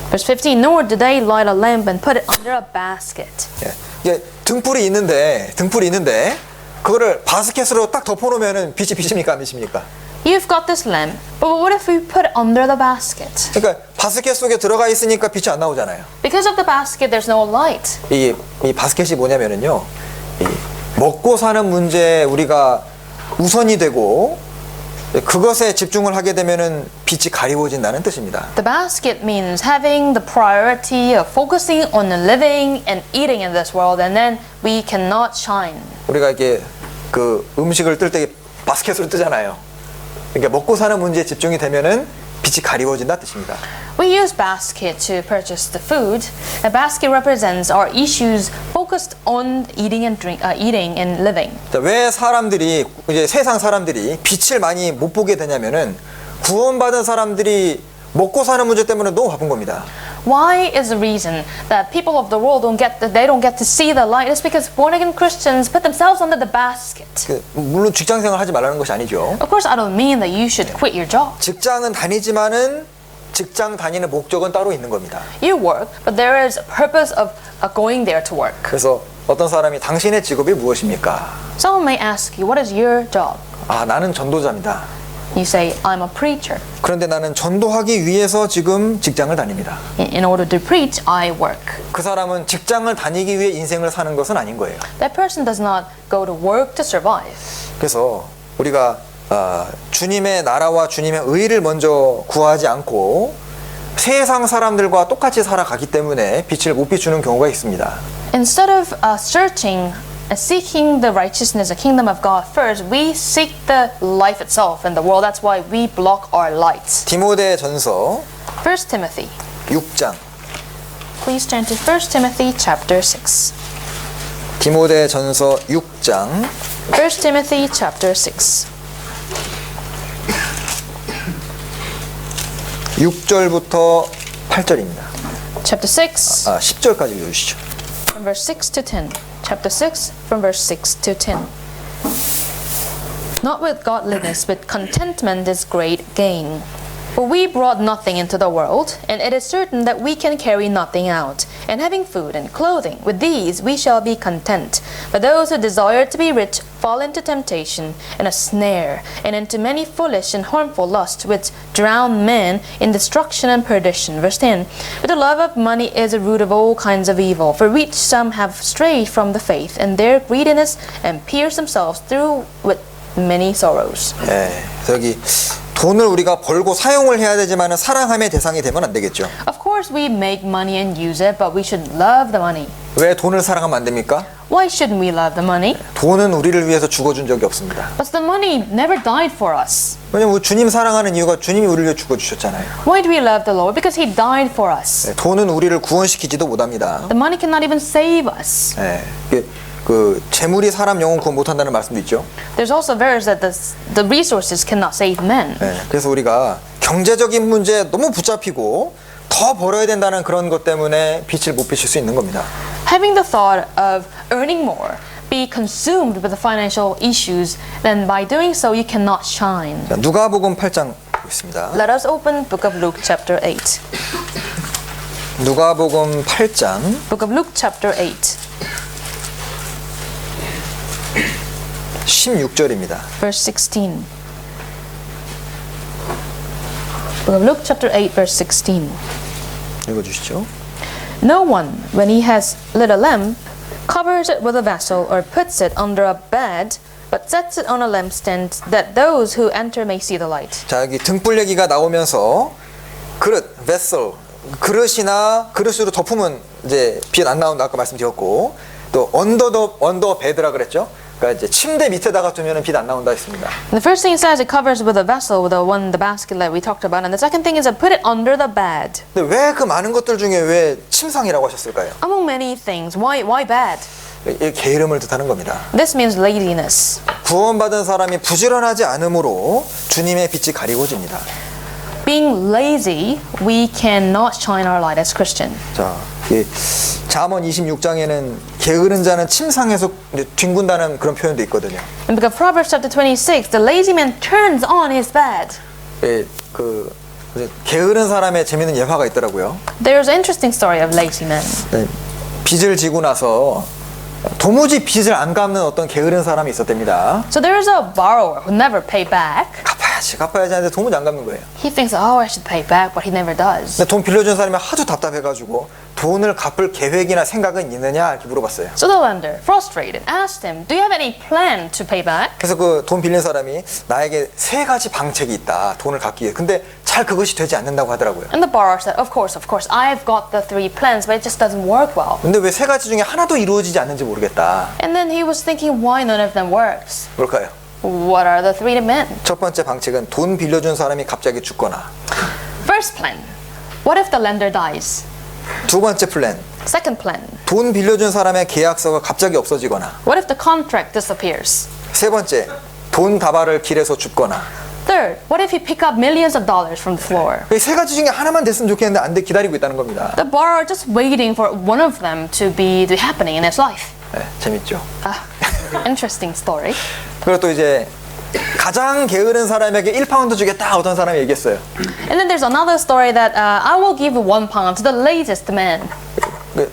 Verse 15. Nor do they light a lamp and put it under a basket. 이게 등불이 있는데 그거를 바스켓으로 딱 덮어놓으면은 빛이 비칩니까 안 비칩니까? You've got this lamp, but what if we put it under the basket? 그러니까 바스켓 속에 들어가 있으니까 빛이 안 나오잖아요. Because of the basket, there's no light. 이 바스켓이 뭐냐면은요, 이 먹고 사는 문제에 우리가 우선이 되고 그것에 집중을 하게 되면은 빛이 가리워진다는 뜻입니다. The basket means having the priority of focusing on living and eating in this world, and then we cannot shine. 우리가 이렇게 그 음식을 뜰 때 바스켓으로 뜨잖아요. 그러니까 먹고 사는 문제에 집중이 되면은 빛이 가리워진다 뜻입니다. We use basket to purchase the food. A basket represents our issues focused on eating and living. 자, 왜 사람들이 이제 세상 사람들이 빛을 많이 못 보게 되냐면은 구원받은 사람들이 먹고 사는 문제 때문에 너무 바쁜 겁니다. Why is the reason that people of the world don't get to see the light? It's because born again Christians put themselves under the basket. 물론 직장 생활 하지 말라는 것이 아니죠. Of course, I don't mean that you should quit your job. 직장은 다니지만은 직장 다니는 목적은 따로 있는 겁니다. You work, but there is a purpose of going there to work. 그래서 어떤 사람이 당신의 직업이 무엇입니까? Someone may ask you, what is your job? 아, 나는 전도자입니다. You say, I'm a preacher. 그런데 나는 전도하기 위해서 지금 직장을 다닙니다. In order to preach, I work. 그 사람은 직장을 다니기 위해 인생을 사는 것은 아닌 거예요. That person does not go to work to survive. 그래서 우리가 주님의 나라와 주님의 의를 먼저 구하지 않고 세상 사람들과 똑같이 살아가기 때문에 빛을 못 비추는 경우가 있습니다. Instead of seeking the righteousness, the kingdom of God first, we seek the life itself in the world. That's why we block our lights. 디모데전서 1 Timothy. 6장. Please turn to 1 Timothy chapter 6. 디모데전서 6장 1 Timothy chapter 6. 6절부터 8절입니다. Chapter 6, 10절까지 읽어주시죠. from verse 6 to 10. Chapter 6, from verse 6 to 10. Not with godliness, but contentment is great gain. For we brought nothing into the world, and it is certain that we can carry nothing out. And having food and clothing, with these we shall be content. But those who desire to be rich fall into temptation and a snare, and into many foolish and harmful lusts, which drown men in destruction and perdition. Verse 10. But the love of money is a root of all kinds of evil, for which some have strayed from the faith, and their greediness, and pierced themselves through with many sorrows. 네, 그래서 여기 돈을 우리가 벌고 사용을 해야 되지만 사랑함의 대상이 되면 안 되겠죠. Of course, we make money and use it, but we should love the money. 왜 돈을 사랑하면 안 됩니까? Why shouldn't we love the money? 돈은 우리를 위해서 죽어준 적이 없습니다. But the money never died for us. 왜냐면 주님 사랑하는 이유가 주님이 우리를 위해 죽어주셨잖아요. Why do we love the Lord? Because He died for us. 네, 돈은 우리를 구원시키지도 못합니다. The money cannot even save us. 네, 그 재물이 사람 영혼 구원 못한다는 말씀도 있죠. There's also verse that the resources cannot save men. 네, 그래서 우리가 경제적인 문제에 너무 붙잡히고 더 벌어야 된다는 그런 것 때문에 빛을 못 비칠 수 있는 겁니다. Having the thought of earning more, be consumed with the financial issues, then by doing so you cannot shine. 자, 누가복음 8장 보겠습니다. Let us open Book of Luke chapter 8. 누가복음 8장 Book of Luke chapter 8. 16절입니다. Verse 16. Book of Luke chapter 8 verse 16. 읽어주시죠. No one, when he has lit a lamp, covers it with a vessel or puts it under a bed, but sets it on a lampstand, that those who enter may see the light. 자, 여기 등불 얘기가 나오면서 그릇, vessel, 그릇이나 그릇으로 덮으면 이제 빛 안 나온다 아까 말씀드렸고, 또 언더 베드라 그랬죠. 그러니까 이제 침대 밑에다가 두면은 빛 안 나온다 했습니다. The first thing it says, it covers with a vessel, with the basket that we talked about, and the second thing is that put it under the bed. 근데 왜 그 많은 것들 중에 왜 침상이라고 하셨을까요? Among many things, why bed? 이 게으름을 뜻하는 겁니다. This means laziness. 구원받은 사람이 부지런하지 않으므로 주님의 빛이 가리워집니다. Being lazy, we cannot shine our light as Christian. 자, 잠언 26장에는 게으른 자는 침상에서 뒹군다는 그런 표현도 있거든요. In the book of Proverbs chapter 26, the lazy man turns on his bed. 예, 그 게으른 사람의 재미있는 예화가 있더라고요. There's an interesting story of lazy men. 네, 빚을 지고 나서 도무지 빚을 안 갚는 어떤 게으른 사람이 있었답니다. So there is a borrower who never paid back. 갚아야지 하는데 도무지 안 갚는 거예요. He thinks, oh, I should pay back, but he never does. 근데 돈 빌려준 사람이 하도 답답해가지고 돈을 갚을 계획이나 생각은 있느냐 이렇게 물어봤어요. So the lender, frustrated, asked him, do you have any plan to pay back? 그래서 그 돈 빌린 사람이 나에게 3가지 방책이 있다. 돈을 갚기 위해. 근데 잘 그것이 되지 않는다고 하더라고요. And the borrower said, of course, I've got the 3 plans, but it just doesn't work well. 근데 왜 3가지 중에 하나도 이루어지지 않는지 모르겠다. And then he was thinking, why none of them works? 뭘까요? What are the 3 men? 첫 번째 방책은 돈 빌려준 사람이 갑자기 죽거나. First plan, what if the lender dies? 두 번째 플랜, Second plan, 돈 빌려준 사람의 계약서가 갑자기 없어지거나. what if the contract disappears? 세 번째, 돈 다발을 길에서 줍거나. Third, what if he pick up millions of dollars from the floor? 이 3가지 중에 하나만 됐으면 좋겠는데 안 돼 기다리고 있다는 겁니다. The borrower just waiting for one of them to be happening in his life. 네, 재밌죠. Interesting story. 그리고 또 이제 가장 게으른 사람에게 1파운드 주겠다 어떤 사람이 얘기했어요. And then there's another story that I will give 1 pound to the latest man.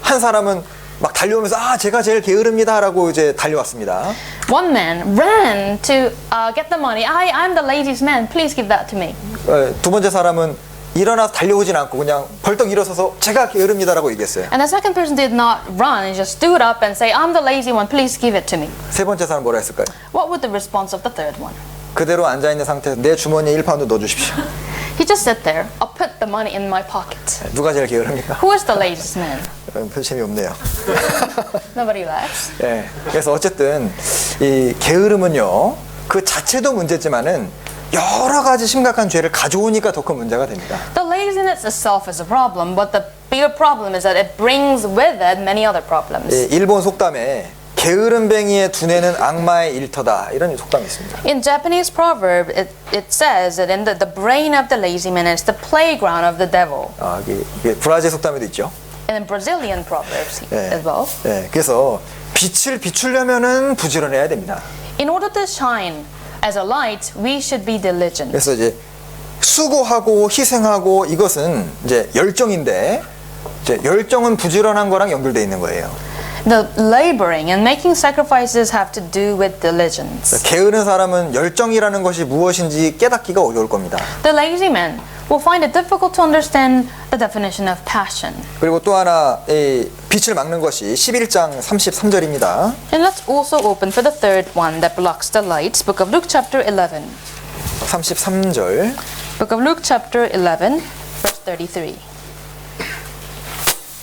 한 사람은 막 달려오면서 제가 제일 게으릅니다라고 이제 달려왔습니다. One man ran to get the money. I'm the laziest man. Please give that to me. 두 번째 사람은 일어나서 달려오진 않고 그냥 벌떡 일어서서 제가 게으릅니다라고 얘기했어요. And the second person did not run and just stood up and say, I'm the lazy one. Please give it to me. 세 번째 사람 뭐라 했을까요? What would the response of the third one? 그대로 앉아 있는 상태에서 내 주머니에 1파운드 넣어주십시오. He just sat there. I'll put the money in my pocket. 누가 제일 게으릅니까? Who is the laziest man? 별 재미없네요. Nobody laughs. 예, 그래서 어쨌든 이 게으름은요 그 자체도 문제지만은 여러 가지 심각한 죄를 가져오니까 더 큰 문제가 됩니다. The laziness itself is a problem, but the bigger problem is that it brings with it many other problems. 예, 일본 속담에 게으름뱅이의 두뇌는 악마의 일터다 이런 속담이 있습니다. In Japanese proverb, it says that in the brain of the lazy man is the playground of the devil. 이게 브라질 속담에도 있죠. And in Brazilian proverbs 예, as well. 예, 그래서 빛을 비추려면은 부지런해야 됩니다. In order to shine as a light, we should be diligent. 그래서 이제 수고하고 희생하고 이것은 이제 열정인데 이제 열정은 부지런한 거랑 연결돼 있는 거예요. The laboring and making sacrifices have to do with diligence. 게으른 사람은 열정이라는 것이 무엇인지 깨닫기가 어려울 겁니다. The lazy man will find it difficult to understand the definition of passion. 그리고 또 하나 이 빛을 막는 것이 11장 33절입니다. And let's also open for the third one that blocks the light. Book of Luke chapter 11. 33절. Book of Luke chapter 11 verse 33.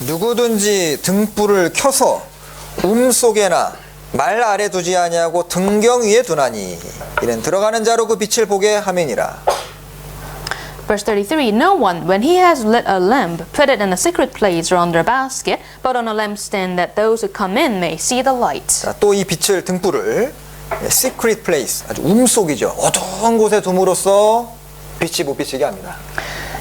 누구든지 등불을 켜서 속에나 말 아래 두지 아니하고 등경 위에 두나니 이는 들어가는 자로 그 빛을 보게 함이니라. Verse 33, no one, when he has lit a lamp, put it in a secret place or under a basket, but on a lampstand that those who come in may see the light. 또 이 빛을 등불을 secret place 아주 속이죠. 어두운 곳에 둠으로써 빛이 못 비치게 합니다.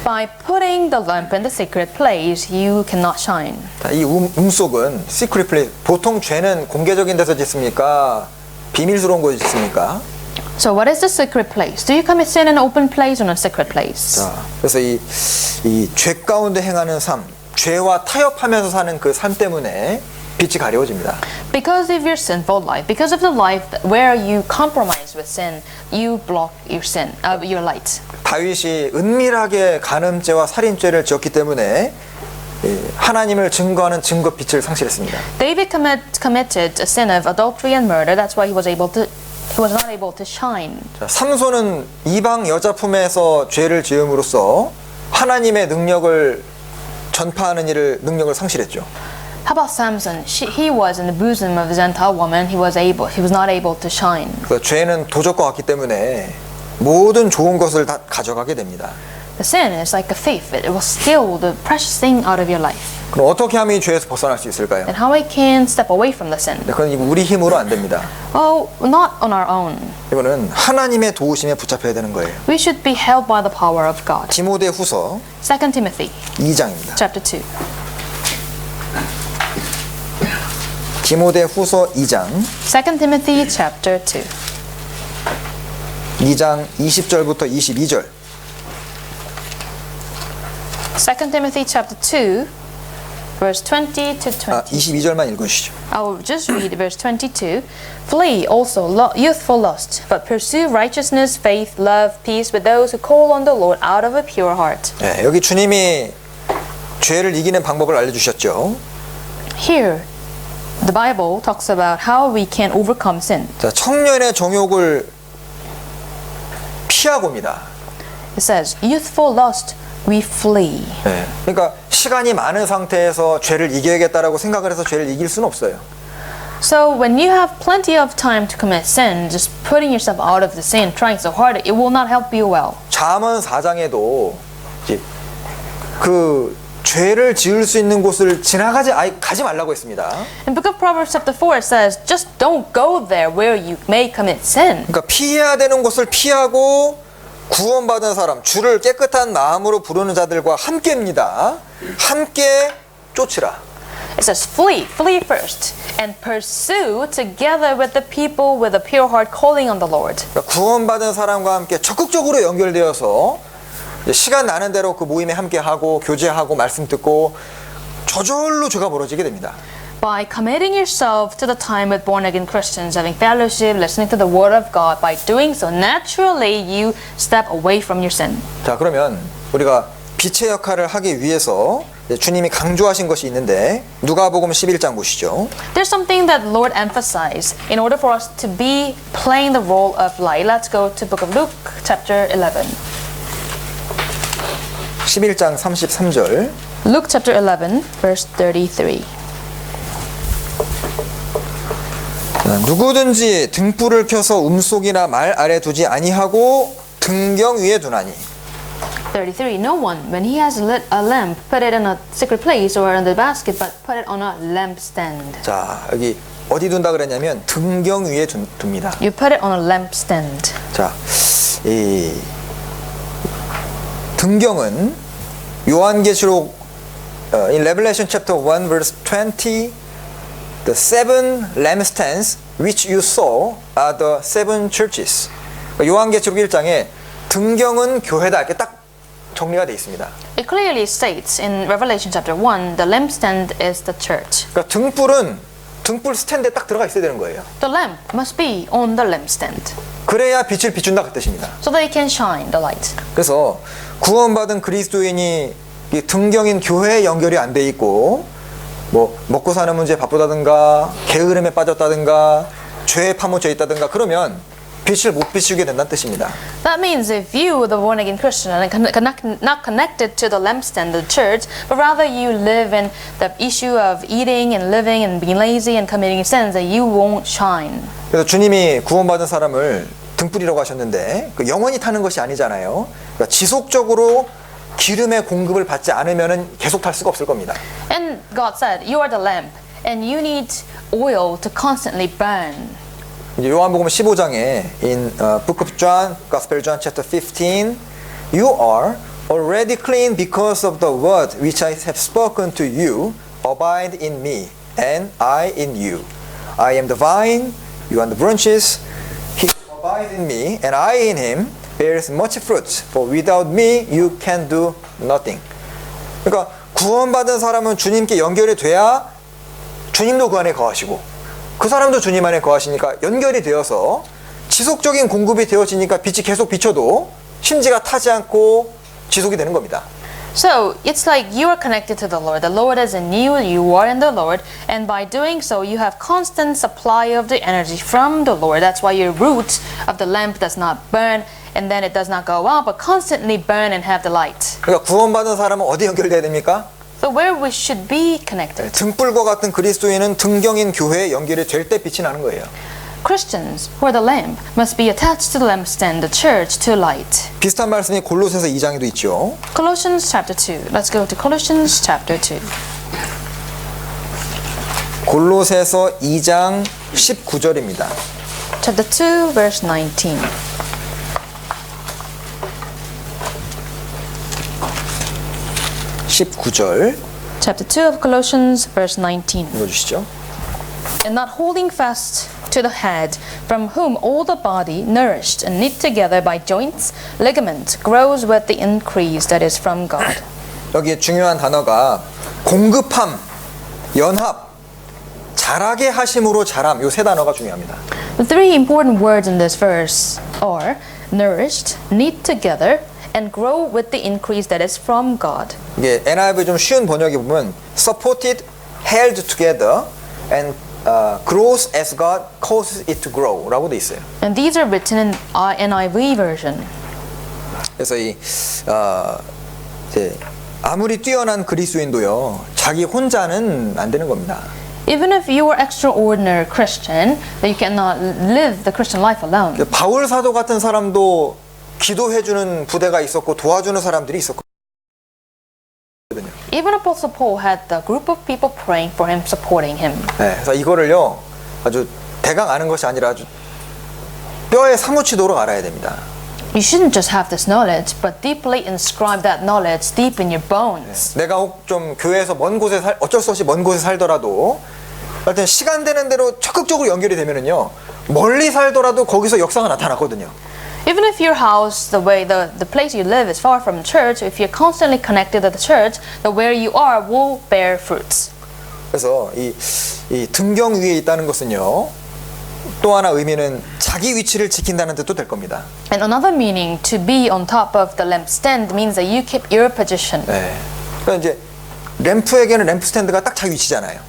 By putting the lamp in the secret place, you cannot shine. 이 속은 secret place 보통 죄는 공개적인 데서 짓습니까? 비밀스러운 곳에 짓습니까? So what is the secret place? Do you commit sin in an open place or in a secret place? 자, 그래서 이 죄 가운데 행하는 삶, 죄와 타협하면서 사는 그 삶 때문에 빛이 가려워집니다. Because of your sinful life, because of the life where you compromise with sin, you block your light. 다윗이 은밀하게 간음죄와 살인죄를 지었기 때문에 하나님을 증거하는 증거 빛을 상실했습니다. David committed a sin of adultery and murder. That's why he was not able to shine. 자, 삼손은 이방 여자 품에서 죄를 지음으로써 하나님의 능력을 전파하는 능력을 상실했죠. How about Samson? He was in the bosom of a Gentile woman. He was not able to shine. 그 죄는 도적과 같기 때문에 모든 좋은 것을 다 가져가게 됩니다. The sin is like a thief. It will steal the precious thing out of your life. 그럼 어떻게 하면 이 죄에서 벗어날 수 있을까요? And how we can step away from the sin? 그건 우리 힘으로 안 됩니다. Oh, not on our own. 이거는 하나님의 도우심에 붙잡혀야 되는 거예요. We should be held by the power of God. 디모데후서 2 Timothy 2장입니다. chapter 2. 디모데후서 2장 2 Timothy chapter 2. 2장 20절부터 22절. 2 Timothy chapter 2 verse 20 to 20. 22절만 읽으시죠. I will just read verse 22. Flee also youthful lust, but pursue righteousness, faith, love, peace with those who call on the Lord out of a pure heart. 네, 여기 주님이 죄를 이기는 방법을 알려주셨죠. Here, the Bible talks about how we can overcome sin. 자, 청년의 정욕을 피하고입니다. It says, youthful lust, we flee. 네, 그러니까 시간이 많은 상태에서 죄를 이겨야겠다라고 생각을 해서 죄를 이길 수는 없어요. So when you have plenty of time to commit sin, just putting yourself out of the sin, trying so hard, it will not help you well. 잠언 4장에도 이제 그 죄를 지을 수 있는 곳을 가지 말라고 했습니다. In Book of Proverbs chapter 4 it says, just don't go there where you may commit sin. 그러니까 피해야 되는 곳을 피하고 구원받은 사람, 주를 깨끗한 마음으로 부르는 자들과 함께입니다. 함께 쫓으라. It says, flee first, and pursue together with the people with a pure heart calling on the Lord. 그러니까 구원받은 사람과 함께 적극적으로 연결되어서 이제 시간 나는 대로 그 모임에 함께하고 교제하고 말씀 듣고 저절로 죄가 벌어지게 됩니다. By committing yourself to the time with born-again Christians, having fellowship, listening to the Word of God, by doing so, naturally you step away from your sin. 자, 그러면 우리가 빛의 역할을 하기 위해서 주님이 강조하신 것이 있는데 누가복음 11장 보시죠. There's something that the Lord emphasized in order for us to be playing the role of light. Let's go to Book of Luke, chapter 11. 11장 33절. Luke chapter 11, verse 33. 누구든지 등불을 켜서 움속이나 말 아래 두지 아니하고 등경 위에 두나니. 33. No one, when he has lit a lamp, put it in a secret place or in the basket, but put it on a lampstand. 자, 여기 어디 둔다 그랬냐면 등경 위에 둡니다. You put it on a lampstand. 자, 이 등경은 요한계시록 in Revelation chapter 1 verse 20 the seven lampstands which you saw are the seven churches. 요한계시록 1장에 등경은 교회다 이렇게 딱 정리가 되어 있습니다. It clearly states in Revelation chapter 1, the lampstand is the church. 그러니까 등불은 등불 스탠드에 딱 들어가 있어야 되는 거예요. The lamp must be on the lampstand, 그래야 빛을 비춘다 그 뜻입니다. so that it can shine the light. 그래서 구원받은 그리스도인이 이 등경인 교회에 연결이 안 돼 있고 뭐 먹고 사는 문제에 바쁘다든가 게으름에 빠졌다든가 죄에 파묻혀 있다든가 그러면 빛을 못 비추게 된다는 뜻입니다. That means if you, the born-again Christian, are not connected to the lampstand, the church, but rather you live in the issue of eating and living and being lazy and committing sins, that you won't shine. 그래서 주님이 구원받은 사람을 등불이라고 하셨는데 그 영원히 타는 것이 아니잖아요. 그러니까 지속적으로 기름의 공급을 받지 않으면 계속 탈 수가 없을 겁니다. And God said, you are the lamp, and you need oil to constantly burn. 이제 요한복음 15장에 in Book of John, Gospel John chapter 15, you are already clean because of the word which I have spoken to you. Abide in me, and I in you. I am the vine, you are the branches. He who abides in me, and I in him, bears much fruit. For without me, you can do nothing. 그러니까 구원받은 사람은 주님께 연결이 돼야 주님도 그 안에 거하시고. 그 사람도 주님 안에 거하시니까 연결이 되어서 지속적인 공급이 되어지니까 빛이 계속 비춰도 심지가 타지 않고 지속이 되는 겁니다. So it's like you are connected to the Lord. The Lord is in you, you are in the Lord, and by doing so, you have constant supply of the energy from the Lord. That's why your root of the lamp does not burn, and then it does not go out, but constantly burn and have the light. 그러니까 구원받은 사람은 어디 연결돼야 됩니까? So where we should be connected. 등불과 같은 그리스도인은 등경인 교회에 연결이 될 때 빛이 나는 거예요. Christians, who are the lamp, must be attached to the lampstand, the church, to light. 비슷한 말씀이 골로새서 2장에도 있죠. Colossians chapter 2. Let's go to Colossians chapter 2. 골로새서 2장 19절입니다. Chapter 2, verse 19. Chapter 2 of Colossians, verse 19. 읽어주시죠. And not holding fast to the head, from whom all the body, nourished and knit together by joints, ligaments, grows with the increase that is from God. 여기 중요한 단어가 공급함, 연합, 자라게 하심으로 자람, 요 세 단어가 중요합니다. The three important words in this verse are nourished, knit together, and grow with the increase that is from God. 이게 NIV 좀 쉬운 번역에 보면 supported, held together, and grows as God causes it to grow 라고 돼 있어요. And these are written in NIV version. 그래서 이제 아무리 뛰어난 그리스도인도요, 자기 혼자는 안 되는 겁니다. Even if you are extraordinary Christian, that you cannot live the Christian life alone. 바울 사도 같은 사람도 기도해주는 부대가 있었고 도와주는 사람들이 있었거든요. Even Apostle Paul had the group of people praying for him, supporting him. 네, 그래서 이거를요 아주 대강 아는 것이 아니라 아주 뼈에 사무치도록 알아야 됩니다. You shouldn't just have this knowledge, but deeply inscribe that knowledge deep in your bones. 내가 혹 좀 교회에서 먼 곳에 어쩔 수 없이 먼 곳에 살더라도 하여튼 시간 되는 대로 적극적으로 연결이 되면은요 멀리 살더라도 거기서 역사가 나타났거든요. Even if your house, the place you live is far from church, if you're constantly connected to the church, the where you are will bear fruits. 그래서 이 등경 위에 있다는 것은요 또 하나 의미는 자기 위치를 지킨다는 뜻도 될 겁니다. And another meaning, to be on top of the lampstand, means that you keep your position. 네. 그러니까 이제 램프에게는 램프 스탠드가 딱 자기 위치잖아요.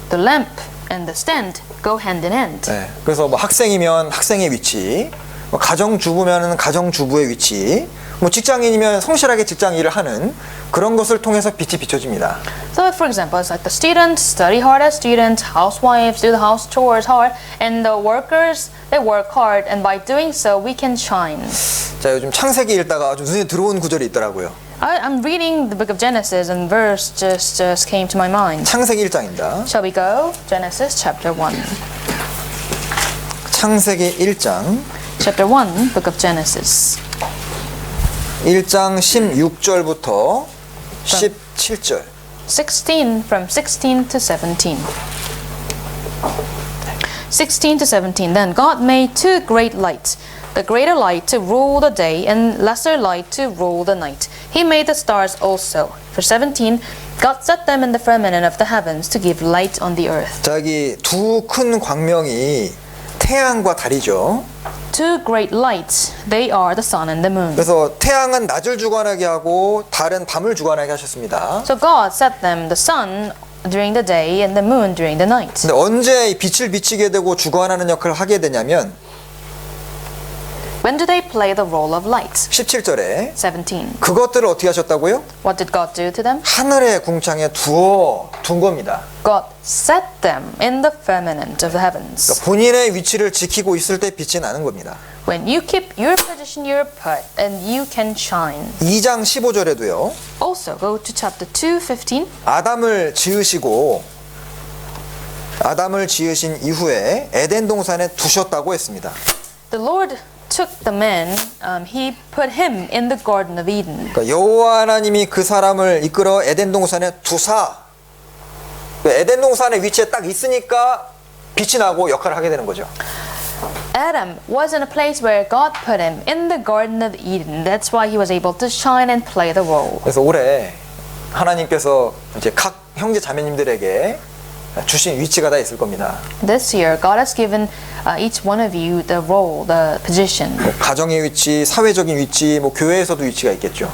The lamp and the stand go hand in hand. 네. 그래서 뭐 학생이면 학생의 위치, 뭐 가정주부면 가정주부의 위치, 뭐 직장인이면 성실하게 직장 일을 하는 그런 것을 통해서 빛이 비춰집니다. So, for example, it's like the students study hard as students, housewives do the house chores hard, and the workers, they work hard, and by doing so, we can shine. 자, 요즘 창세기 읽다가 아주 눈에 들어온 구절이 있더라고요. I'm reading the book of Genesis, and verse just came to my mind. 창세기 1장입니다. Shall we go? Genesis chapter 1. 창세기 1장 Chapter 1, book of Genesis. 1장 16절부터 17절. 16 from 16 to 17. 16 to 17. Then God made two great lights, the greater light to rule the day and lesser light to rule the night. He made the stars also. For 17, God set them in the firmament of the heavens to give light on the earth. 자, 여기 두 큰 광명이 태양과 달이죠. Two great lights, they are the sun and the moon. 그래서 태양은 낮을 주관하게 하고 달은 밤을 주관하게 하셨습니다. So God set them, the sun during the day and the moon during the night. 근데 언제 빛을 비치게 되고 주관하는 역할을 하게 되냐면 When do they play the role of light? 17절에 17. 그것들을 어떻게 하셨다고요? What did God do to them? 하늘의 궁창에 둔 겁니다. God set them in the firmament of the heavens. 그러니까 본인의 위치를 지키고 있을 때 빛이 나는 겁니다. When you keep your position, you're put, and you can shine. 2장 15절에도요. Also, go to chapter 2:15. 아담을 지으신 이후에 에덴 동산에 두셨다고 했습니다. The Lord took the man, he put him in the Garden of Eden. 그러니까 여호와 하나님이 그 사람을 이끌어 에덴 동산에 두사 에덴 동산의 위치에 딱 있으니까 빛이 나고 역할을 하게 되는 거죠. Adam was in a place where God put him in the Garden of Eden. That's why he was able to shine and play the role. 그래서 올해 하나님께서 이제 각 형제 자매님들에게 주신 위치가 다 있을 겁니다. This year, God has given each one of you the role, the position. 뭐 가정의 위치, 사회적인 위치, 뭐 교회에서도 위치가 있겠죠.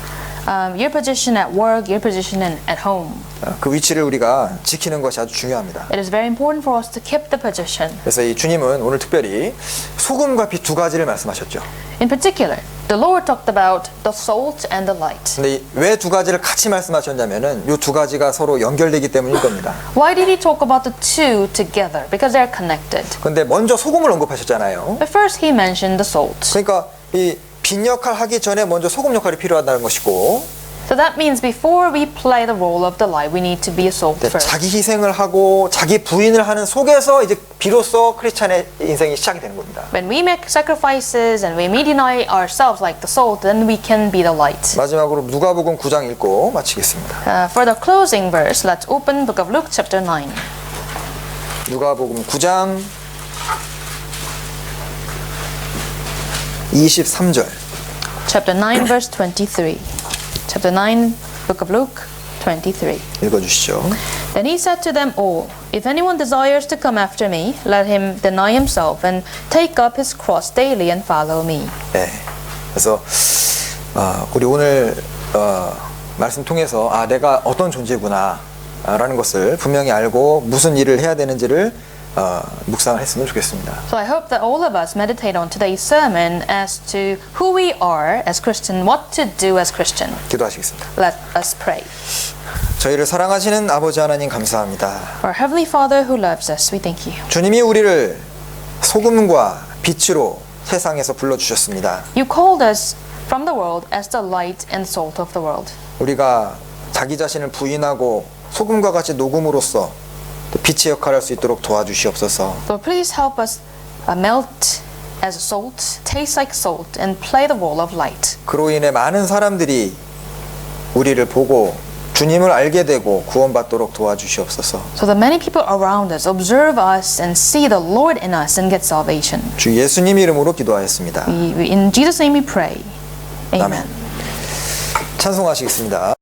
Your position at work, your position at home. 그 위치를 우리가 지키는 것이 아주 중요합니다. It is very important for us to keep the position. 그래서 이 주님은 오늘 특별히 소금과 빛 두 가지를 말씀하셨죠. In particular, the Lord talked about the salt and the light. 근데 왜 두 가지를 같이 말씀하셨냐면은 이 두 가지가 서로 연결되기 때문일 겁니다. Why did he talk about the two together? Because they're connected. 근데 먼저 소금을 언급하셨잖아요. But first he mentioned the salt. 그러니까 이 빛 역할 하기 전에 먼저 소금 역할이 필요하다는 것이고 So that means before we play the role of the light, we need to be a salt first. 자기 희생을 하고 자기 부인을 하는 속에서 이제 비로소 크리스찬의 인생이 시작이 되는 겁니다. When we make sacrifices and when we deny ourselves like the salt, then we can be the light. 마지막으로 누가복음 9장 읽고 마치겠습니다. For the closing verse, let's open Book of Luke chapter 9. 누가복음 9장 23절. Chapter 9 verse 23. Chapter 9, Book of Luke, 23. 읽어주시죠. Then he said to them all, If anyone desires to come after me, let him deny himself and take up his cross daily and follow me. 네. 그래서 우리 오늘 말씀 통해서 내가 어떤 존재구나 라는 것을 분명히 알고 무슨 일을 해야 되는지를 묵상을 했으면 좋겠습니다. So I hope that all of us meditate on today's sermon as to who we are as Christian, what to do as Christian. 기도하시겠습니다. Let us pray. 저희를 사랑하시는 아버지 하나님 감사합니다. Our Heavenly Father who loves us, we thank you. 주님이 우리를 소금과 빛으로 세상에서 불러주셨습니다. You called us from the world as the light and salt of the world. 우리가 자기 자신을 부인하고 소금과 같이 녹음으로써 또 빛의 역할을 할 수 있도록 도와주시옵소서. So please help us melt as salt, taste like salt, and play the role of light. 그로 인해 많은 사람들이 우리를 보고 주님을 알게 되고 구원받도록 도와주시옵소서. So that many people around us observe us and see the Lord in us and get salvation. 주 예수님 이름으로 기도하였습니다. In Jesus' name we pray. Amen. 찬송하시겠습니다.